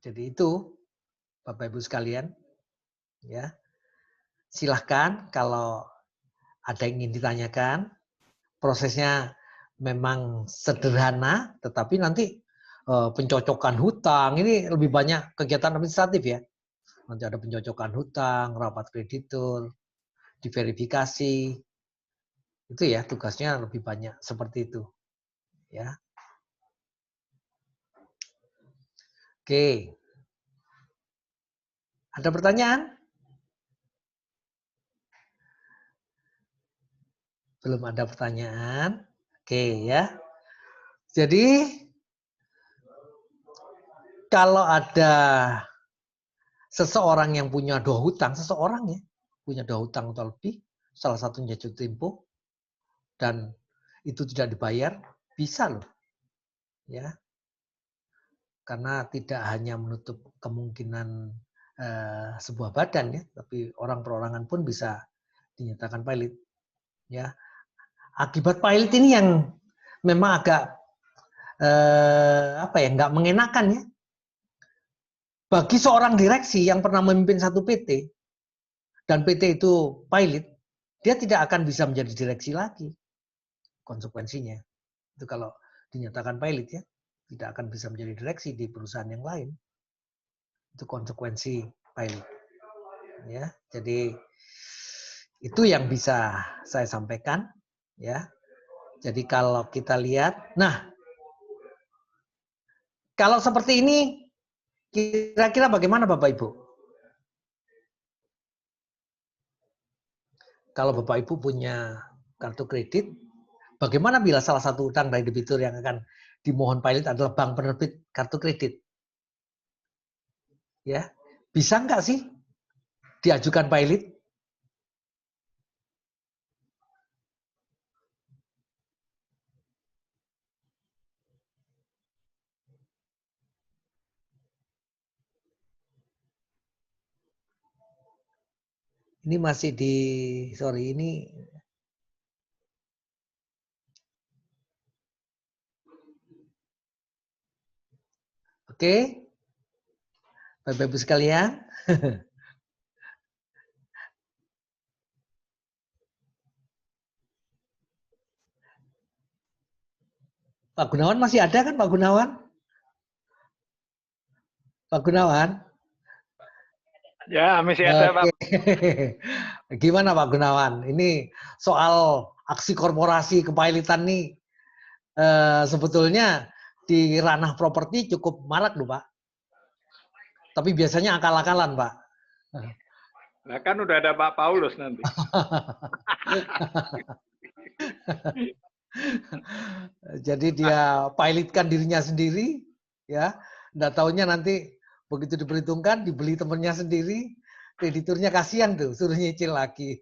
Jadi itu Bapak Ibu sekalian ya. Silahkan kalau ada yang ingin ditanyakan. Prosesnya memang sederhana, tetapi nanti pencocokan hutang ini lebih banyak kegiatan administratif ya. Nanti ada pencocokan hutang, rapat kreditur, diverifikasi. Itu ya tugasnya lebih banyak seperti itu. Ya. Oke. Ada pertanyaan? Belum ada pertanyaan. Oke ya. Jadi kalau ada seseorang yang punya dua hutang, seseorang ya punya dua hutang atau lebih, salah satunya jatuh tempo dan itu tidak dibayar, bisa loh. Ya. Karena tidak hanya menutup kemungkinan sebuah badan ya, tapi orang perorangan pun bisa dinyatakan pilot. Ya. Akibat pilot ini yang memang agak nggak mengenakan ya. Bagi seorang direksi yang pernah memimpin satu PT dan PT itu pilot, dia tidak akan bisa menjadi direksi lagi. Konsekuensinya itu kalau dinyatakan pilot ya, tidak akan bisa menjadi direksi di perusahaan yang lain. Itu konsekuensi pilot. Ya, jadi itu yang bisa saya sampaikan ya. Jadi kalau kita lihat, nah kalau seperti ini kira-kira bagaimana Bapak Ibu? Kalau Bapak Ibu punya kartu kredit, bagaimana bila salah satu utang dari debitur yang akan dimohon pilot adalah bank penerbit kartu kredit? Ya, bisa nggak sih diajukan pilot? Ini masih di, sorry ini. Oke, Bapak-Ibu sekalian. Pak Gunawan masih ada kan Pak Gunawan? Pak Gunawan? Ya, masih ada Pak. Gimana Pak Gunawan? Ini soal aksi korporasi kepailitan nih sebetulnya di ranah properti cukup marak loh Pak. Tapi biasanya akal-akalan Pak. Nah kan udah ada Pak Paulus nanti. Jadi dia pilotkan dirinya sendiri, ya. Nggak taunya nanti begitu diperhitungkan, dibeli temennya sendiri, krediturnya kasihan tuh, suruh nyicil lagi.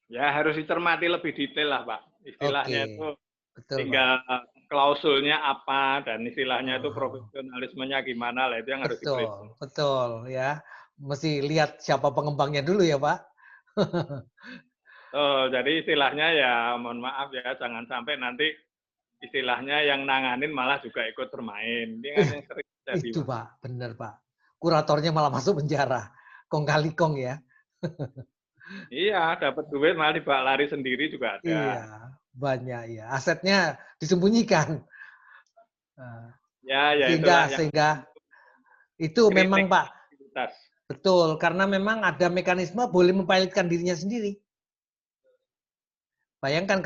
Ya harus dicermati lebih detail lah Pak. Istilahnya Oke. itu Betul, tinggal Pak. klausulnya apa dan istilahnya itu profesionalismenya gimana lah itu yang harus diperhitungkan. Betul ya. Mesti lihat siapa pengembangnya dulu ya Pak. Oh, jadi istilahnya ya mohon maaf ya jangan sampai nanti istilahnya yang nanganin malah juga ikut bermain. Ini kan yang sering terjadi. Itu Pak, benar Pak. Kuratornya malah masuk penjara. Kong kali kong ya. Iya, dapat duit malah dibawa lari sendiri juga ada. Iya, banyak ya. Asetnya disembunyikan. Ya itulah Sehingga itu memang Pak. Betul, karena memang ada mekanisme boleh mempilotkan dirinya sendiri. Bayangkan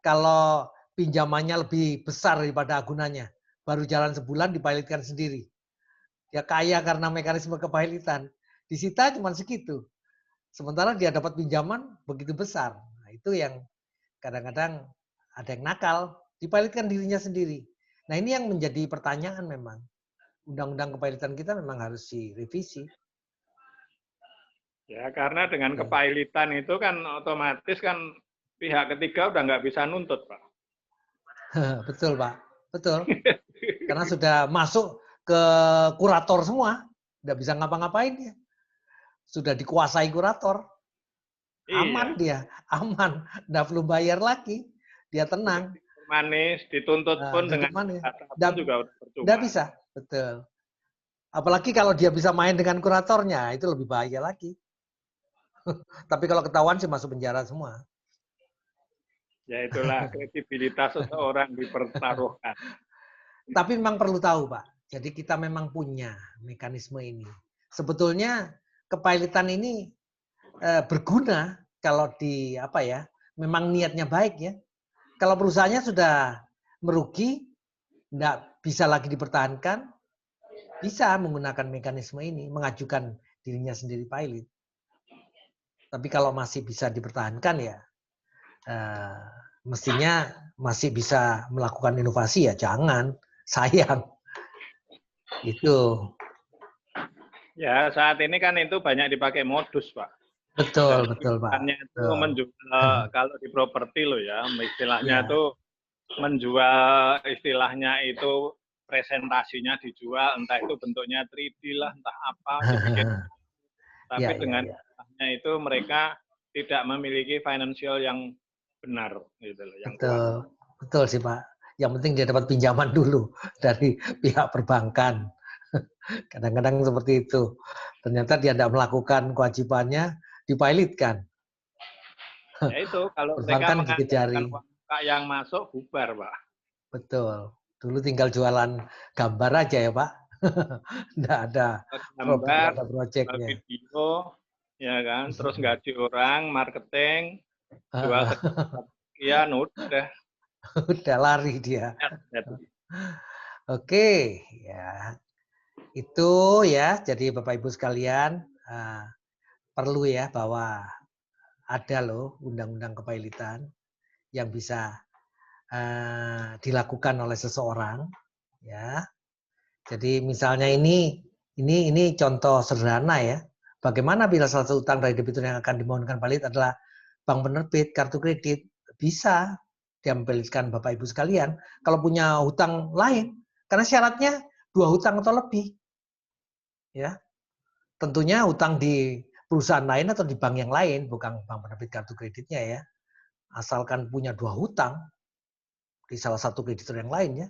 kalau pinjamannya lebih besar daripada agunannya, baru jalan sebulan dipilotkan sendiri. Ya kaya karena mekanisme kepilotan. Disita cuma segitu. Sementara dia dapat pinjaman begitu besar. Nah, itu yang kadang-kadang ada yang nakal, dipilotkan dirinya sendiri. Nah ini yang menjadi pertanyaan memang. Undang-undang kepilotan kita memang harus direvisi. Ya, karena dengan Ya. kepailitan itu kan otomatis kan pihak ketiga udah nggak bisa nuntut, Pak. Betul, Pak. Betul. Karena sudah masuk ke kurator semua. Nggak bisa ngapa-ngapain dia. Sudah dikuasai kurator. Aman dia. Aman. Nggak perlu bayar lagi. Dia tenang. Manis, dituntut pun dengan nggak juga udah percuma. Nggak bisa. Betul. Apalagi kalau dia bisa main dengan kuratornya, itu lebih bahaya lagi. Tapi kalau ketahuan sih masuk penjara semua. Ya itulah kredibilitas seseorang dipertaruhkan. Tapi memang perlu tahu, Pak. Jadi kita memang punya mekanisme ini. Sebetulnya kepilotan ini berguna kalau memang niatnya baik ya. Kalau perusahaannya sudah merugi, tidak bisa lagi dipertahankan, bisa menggunakan mekanisme ini, mengajukan dirinya sendiri pilot. Tapi kalau masih bisa dipertahankan ya, mestinya masih bisa melakukan inovasi ya, jangan, sayang. Itu. Ya, saat ini kan itu banyak dipakai modus, Pak. Betul, betul, Pak. Itu menjual, kalau di properti loh ya, istilahnya itu menjual, istilahnya itu presentasinya dijual, entah itu bentuknya 3D lah, entah apa, dibikin. Tapi dengan itu mereka tidak memiliki financial yang benar, gitu loh, yang kuat. Betul sih, Pak. Yang penting dia dapat pinjaman dulu dari pihak perbankan. Kadang-kadang seperti itu. Ternyata dia tidak melakukan kewajibannya, dipilotkan. Ya itu, kalau mereka mengandalkan yang masuk, bubar, Pak. Betul. Dulu tinggal jualan gambar aja ya, Pak. Nggak ada gambar, ada proyeknya. Video, ya kan, terus gaji orang, marketing, jual sekian, udah. Udah lari dia. Oke, ya. Itu ya, jadi Bapak Ibu sekalian, perlu ya bahwa ada loh undang-undang kepilotan yang bisa dilakukan oleh seseorang, ya. Jadi misalnya ini contoh sederhana ya. Bagaimana bila salah satu utang dari debitur yang akan dimohonkan pilot adalah bank penerbit, kartu kredit, bisa diambilkan Bapak Ibu sekalian. Kalau punya hutang lain, karena syaratnya 2 hutang atau lebih. Ya. Tentunya hutang di perusahaan lain atau di bank yang lain, bukan bank penerbit kartu kreditnya ya. Asalkan punya 2 hutang di salah satu kreditur yang lain ya.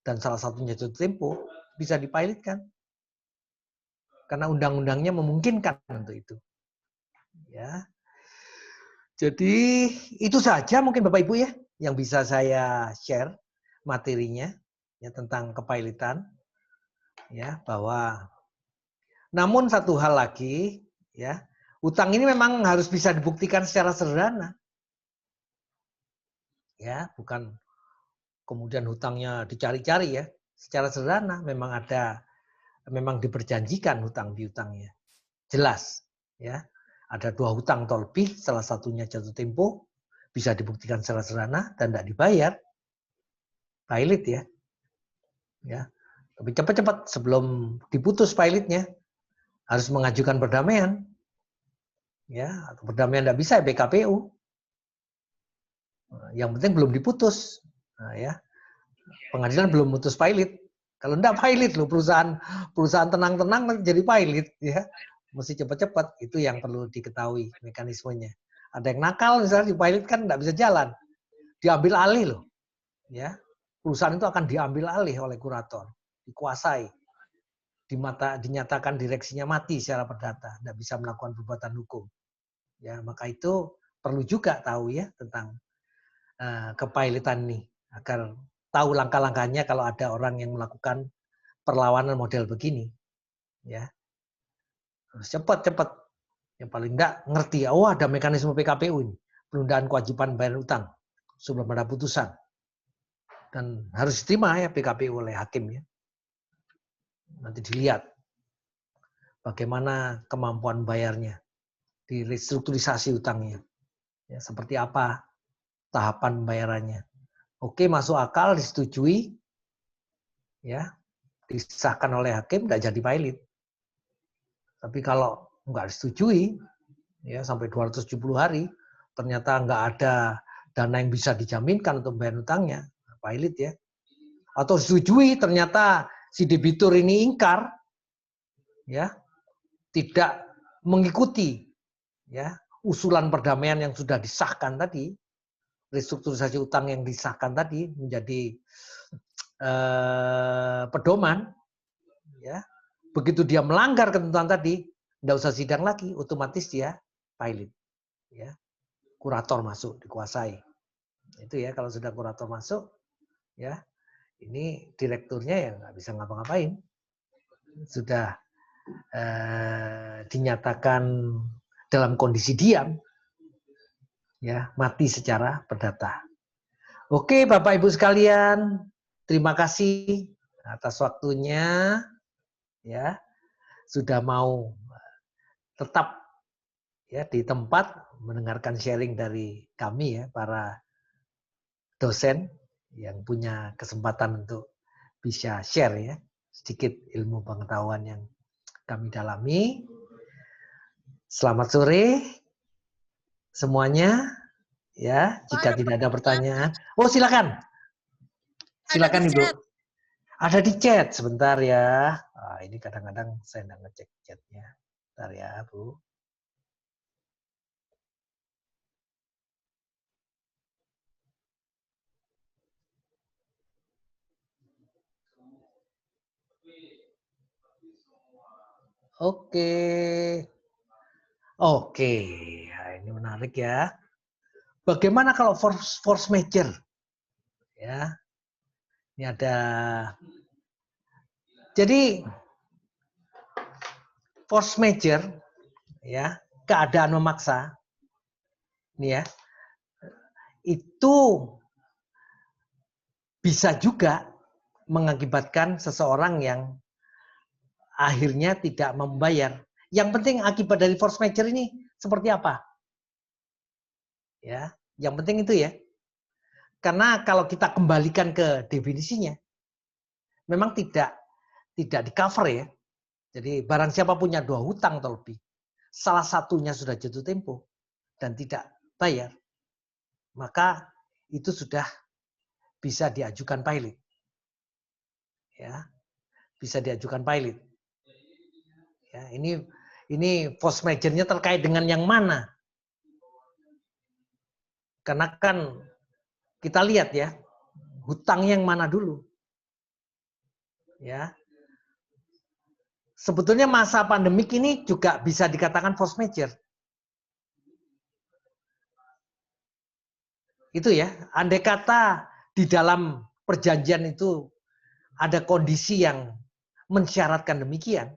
Dan salah satunya jatuh tempo, bisa dipilotkan. Karena undang-undangnya memungkinkan untuk itu. Ya. Jadi itu saja mungkin Bapak Ibu ya yang bisa saya share materinya ya tentang kepilotan ya, bahwa namun satu hal lagi ya, utang ini memang harus bisa dibuktikan secara sederhana. Ya, bukan kemudian hutangnya dicari-cari ya, secara sederhana memang diperjanjikan hutang piutangnya. Jelas ya. Ada 2 hutang atau lebih, salah satunya jatuh tempo, bisa dibuktikan secara sederhana dan tidak dibayar. Pilot ya. Ya. Tapi cepat-cepat sebelum diputus pilotnya harus mengajukan perdamaian. Ya, atau perdamaian tidak bisa ya PKPU. Yang penting belum diputus. Nah, ya. Pengadilan belum putus pilot. Kalau enggak pilot loh, perusahaan tenang-tenang jadi pilot ya. Mesti cepat-cepat, itu yang perlu diketahui mekanismenya. Ada yang nakal misalnya dipilot kan enggak bisa jalan. Diambil alih loh. Ya. Perusahaan itu akan diambil alih oleh kurator, dikuasai. Dinyatakan direksinya mati secara perdata, enggak bisa melakukan perbuatan hukum. Ya, maka itu perlu juga tahu ya tentang kepilotan ini agar tahu langkah-langkahnya kalau ada orang yang melakukan perlawanan model begini. Ya. Harus cepat. Yang paling enggak ngerti, oh ada mekanisme PKPU ini, penundaan kewajiban bayar utang sebelum ada putusan. Dan harus diterima ya PKPU oleh hakim ya. Nanti dilihat bagaimana kemampuan bayarnya, di restrukturisasi utangnya. Ya, seperti apa tahapan pembayarannya. Oke, masuk akal, disetujui, ya, disahkan oleh hakim, nggak jadi pilot. Tapi kalau nggak disetujui, ya sampai 270 hari, ternyata nggak ada dana yang bisa dijaminkan untuk bayar utangnya, pilot ya. Atau disetujui, ternyata si debitur ini ingkar, ya, tidak mengikuti, ya, usulan perdamaian yang sudah disahkan tadi, restrukturisasi utang yang disahkan tadi menjadi pedoman, ya. Begitu dia melanggar ketentuan tadi, tidak usah sidang lagi, otomatis dia pilot, ya. Kurator masuk, dikuasai. Itu ya, kalau sudah kurator masuk, ya, ini direkturnya ya nggak bisa ngapa-ngapain. Sudah dinyatakan dalam kondisi diam, ya, mati secara perdata. Oke, Bapak Ibu sekalian, terima kasih atas waktunya, ya, sudah mau tetap ya di tempat mendengarkan sharing dari kami ya, para dosen yang punya kesempatan untuk bisa share ya sedikit ilmu pengetahuan yang kami dalami. Selamat sore semuanya ya. Jika tidak ada pertanyaan, oh silakan. Silakan Ibu. Ada di chat sebentar ya. Ah, ini kadang-kadang saya tidak ngecek chatnya. Bentar ya, Bu. Oke. Oke, nah, ini menarik ya. Bagaimana kalau force major? Ya. Ini ada. Jadi force major ya, keadaan memaksa. Ini ya. Itu bisa juga mengakibatkan seseorang yang akhirnya tidak membayar. Yang penting akibat dari force major ini seperti apa? Ya, yang penting itu ya. Karena kalau kita kembalikan ke definisinya, memang tidak di-cover ya. Jadi barang siapa punya 2 hutang atau lebih, salah satunya sudah jatuh tempo dan tidak bayar, maka itu sudah bisa diajukan pilot. Ya, bisa diajukan pilot. Ya, ini force major-nya terkait dengan yang mana? Karena kan kita lihat ya, hutang yang mana dulu. Ya. Sebetulnya masa pandemik ini juga bisa dikatakan force major. Itu ya, andai kata di dalam perjanjian itu ada kondisi yang mensyaratkan demikian,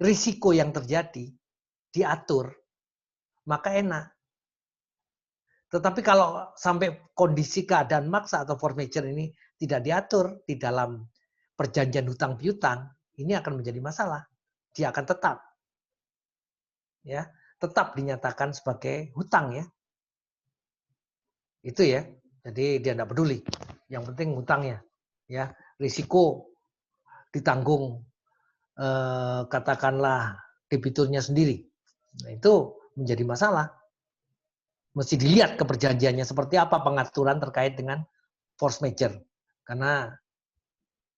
risiko yang terjadi diatur, maka enak. Tetapi kalau sampai kondisi keadaan maksa atau force major ini tidak diatur di dalam perjanjian hutang piutang, ini akan menjadi masalah. Dia akan tetap, ya, tetap dinyatakan sebagai hutang ya. Itu ya. Jadi dia tidak peduli. Yang penting hutangnya, ya, risiko ditanggung katakanlah debiturnya sendiri. Nah, itu menjadi masalah. Mesti dilihat ke perjanjiannya seperti apa pengaturan terkait dengan force major. Karena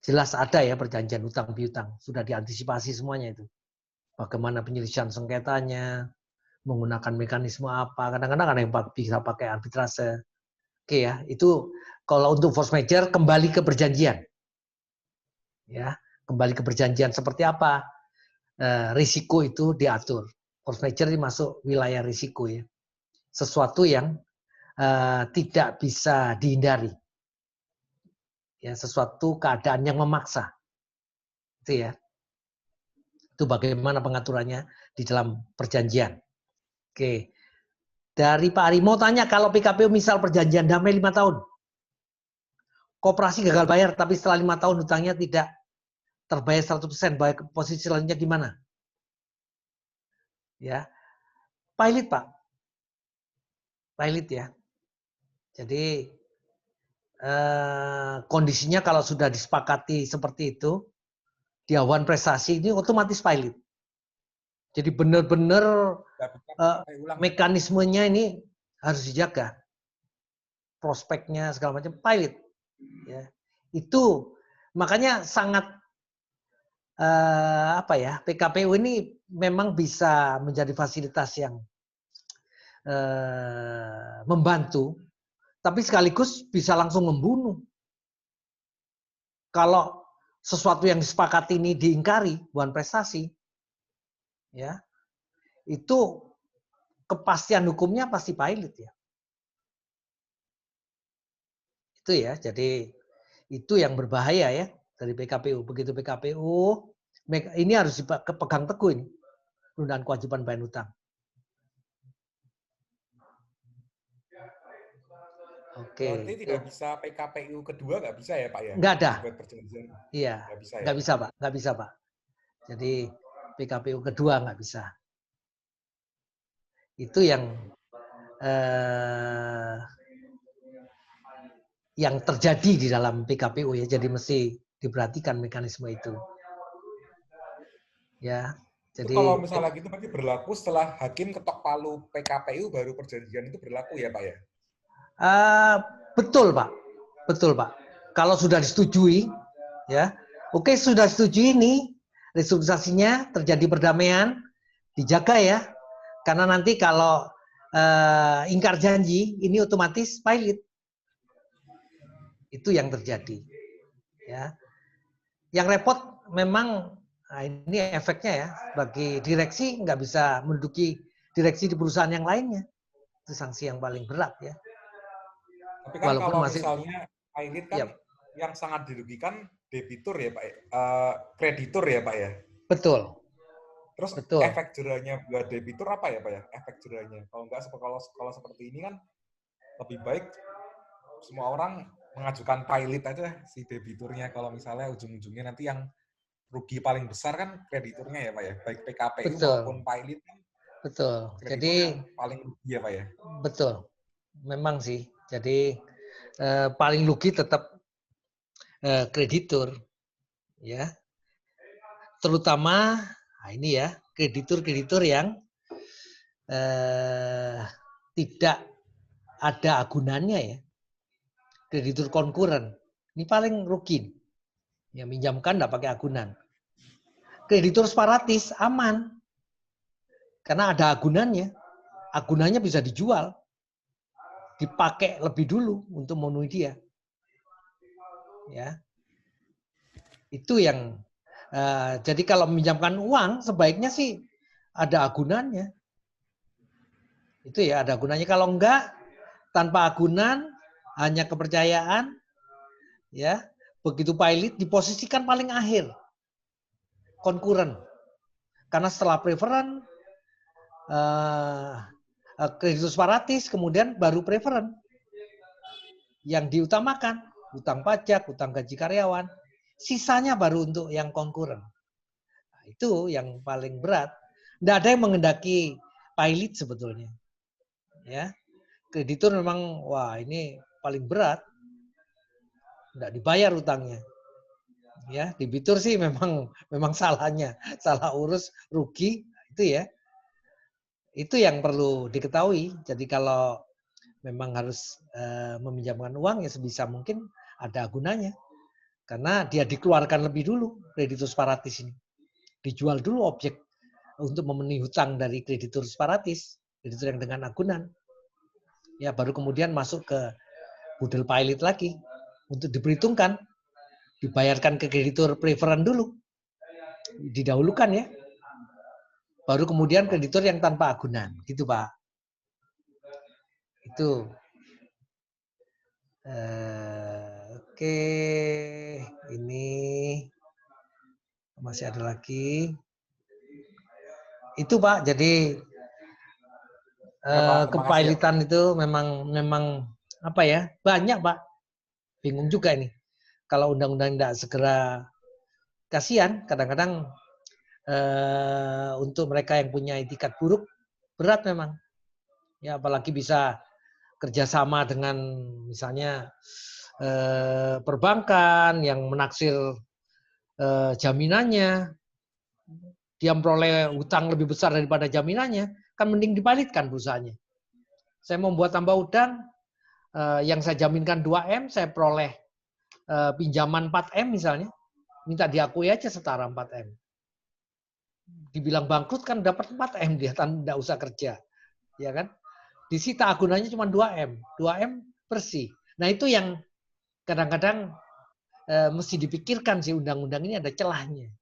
jelas ada ya perjanjian hutang piutang, sudah diantisipasi semuanya itu. Bagaimana penyelesaian sengketanya, menggunakan mekanisme apa, kadang-kadang ada yang bisa pakai arbitrase. Oke ya, itu kalau untuk force major kembali ke perjanjian. Ya, kembali ke perjanjian seperti apa? Risiko itu diatur. Force major ini masuk wilayah risiko ya. Sesuatu yang tidak bisa dihindari. Ya, sesuatu keadaan yang memaksa. Itu ya. Itu bagaimana pengaturannya di dalam perjanjian. Oke. Dari Pak Ari mau tanya, kalau PKPU misal perjanjian damai 5 tahun. Koperasi gagal bayar, tapi setelah 5 tahun hutangnya tidak terbayar 100%, baik posisi selanjutnya gimana? Ya. Pilot, Pak. Pilot ya. Jadi kondisinya kalau sudah disepakati seperti itu, di awan prestasi ini otomatis pilot. Jadi benar-benar mekanismenya ini harus dijaga. Prospeknya segala macam pilot. Ya. Itu makanya sangat PKPU ini memang bisa menjadi fasilitas yang membantu, tapi sekaligus bisa langsung membunuh. Kalau sesuatu yang disepakati ini diingkari, bukan prestasi, ya, itu kepastian hukumnya pasti pilot ya. Itu ya, jadi itu yang berbahaya ya dari PKPU. Begitu PKPU, ini harus dipegang teguh ini, penundaan kewajiban bayar utang. Oke. Berarti tidak bisa PKPU kedua, nggak bisa ya Pak ya? Nggak ada. Dibuat perjanjian. Iya. Nggak bisa ya? Nggak bisa Pak, nggak bisa Pak. Jadi PKPU kedua nggak bisa. Itu yang terjadi di dalam PKPU ya. Jadi mesti diperhatikan mekanisme itu. Ya. Jadi itu kalau misalnya gitu berarti berlaku setelah hakim ketok palu PKPU baru perjanjian itu berlaku ya Pak ya? Betul Pak, betul Pak. Kalau sudah disetujui, ya, oke sudah disetujui ini restrukturisasinya terjadi perdamaian, dijaga ya, karena nanti kalau ingkar janji ini otomatis pilot, itu yang terjadi, ya. Yang repot memang ini efeknya ya, bagi direksi nggak bisa menduduki direksi di perusahaan yang lainnya, itu sanksi yang paling berat ya. Tapi kan walaupun kalau masih, misalnya pilot kan yep, yang sangat dirugikan debitur ya Pak, kreditur ya Pak ya. Betul. Terus betul. Efek jerahnya buat debitur apa ya Pak ya? Efek jerahnya. Kalau nggak kalau seperti ini kan lebih baik semua orang mengajukan pilot aja si debiturnya. Kalau misalnya ujung-ujungnya nanti yang rugi paling besar kan krediturnya ya Pak ya. Baik PKPU Betul. maupun pilot kan. Betul. Jadi yang paling rugi ya Pak ya. Betul. Memang sih. Jadi paling rugi tetap kreditur, ya. Terutama ini ya kreditur-kreditur yang tidak ada agunannya ya. Kreditur konkuren ini paling rugi. Ya minjamkan nggak pakai agunan. Kreditur separatis aman karena ada agunannya. Agunannya bisa dijual. Dipakai lebih dulu untuk memenuhi dia, ya. Itu yang jadi kalau meminjamkan uang sebaiknya sih ada agunannya, itu ya ada agunannya. Kalau enggak tanpa agunan hanya kepercayaan, ya begitu pilot diposisikan paling akhir, konkuren, karena setelah preferen kreditur separatis, kemudian baru preferen. Yang diutamakan, utang pajak, utang gaji karyawan, sisanya baru untuk yang konkuren. Nah, itu yang paling berat. Tidak ada yang mengendaki pilot sebetulnya. Ya, kreditur memang, wah ini paling berat. Tidak dibayar utangnya. Ya, debitur sih memang salahnya, salah urus, rugi, itu ya. Itu yang perlu diketahui. Jadi kalau memang harus meminjamkan uang ya sebisa mungkin ada agunannya. Karena dia dikeluarkan lebih dulu kreditur separatis ini. Dijual dulu objek untuk memenuhi hutang dari kreditur separatis, kreditur yang dengan agunan. Ya baru kemudian masuk ke model pilot lagi untuk diperhitungkan. Dibayarkan ke kreditur preferen dulu. Didahulukan ya. Baru kemudian kreditur yang tanpa agunan, gitu Pak. Itu. Oke, ini masih ada lagi. Itu Pak, jadi kepailitan itu memang apa ya? Banyak Pak. Bingung juga ini. Kalau undang-undang tidak segera, kasihan kadang-kadang untuk mereka yang punya etikat buruk berat memang. Ya apalagi bisa kerjasama dengan misalnya perbankan, yang menaksir jaminannya, dia memperoleh hutang lebih besar daripada jaminannya, kan mending dipilotkan perusahaannya. Saya mau buat tambah utang, yang saya jaminkan 2M, saya peroleh pinjaman 4M misalnya, minta diakui aja setara 4M. Dibilang bangkrut kan dapat 4M dia, tidak usah kerja. Ya kan? Disita agunannya cuma 2M. 2M bersih. Nah itu yang kadang-kadang mesti dipikirkan sih, undang-undang ini ada celahnya.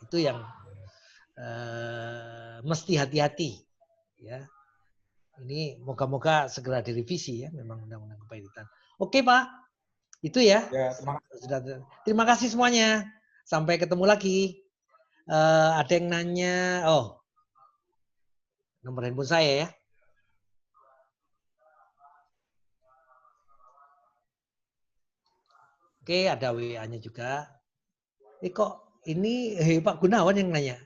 Itu yang mesti hati-hati. Ya. Ini moga-moga segera direvisi ya, memang undang-undang kepayilitan. Oke Pak, itu ya. Ya, terima kasih. Terima kasih semuanya. Sampai ketemu lagi. Ada yang nanya, nomor handphone saya ya. Oke, ada WA-nya juga. Kok ini Pak Gunawan yang nanya.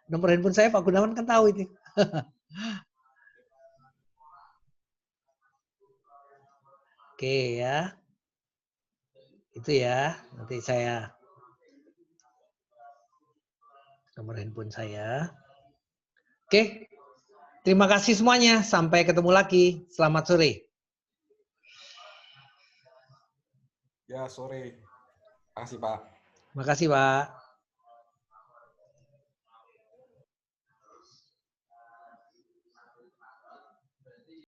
Nomor handphone saya Pak Gunawan kan tahu itu. Oke ya. Itu ya. Nanti saya nomor handphone saya. Oke. Terima kasih semuanya. Sampai ketemu lagi. Selamat sore. Ya, sore. Terima kasih, Pak. Terima kasih, Pak.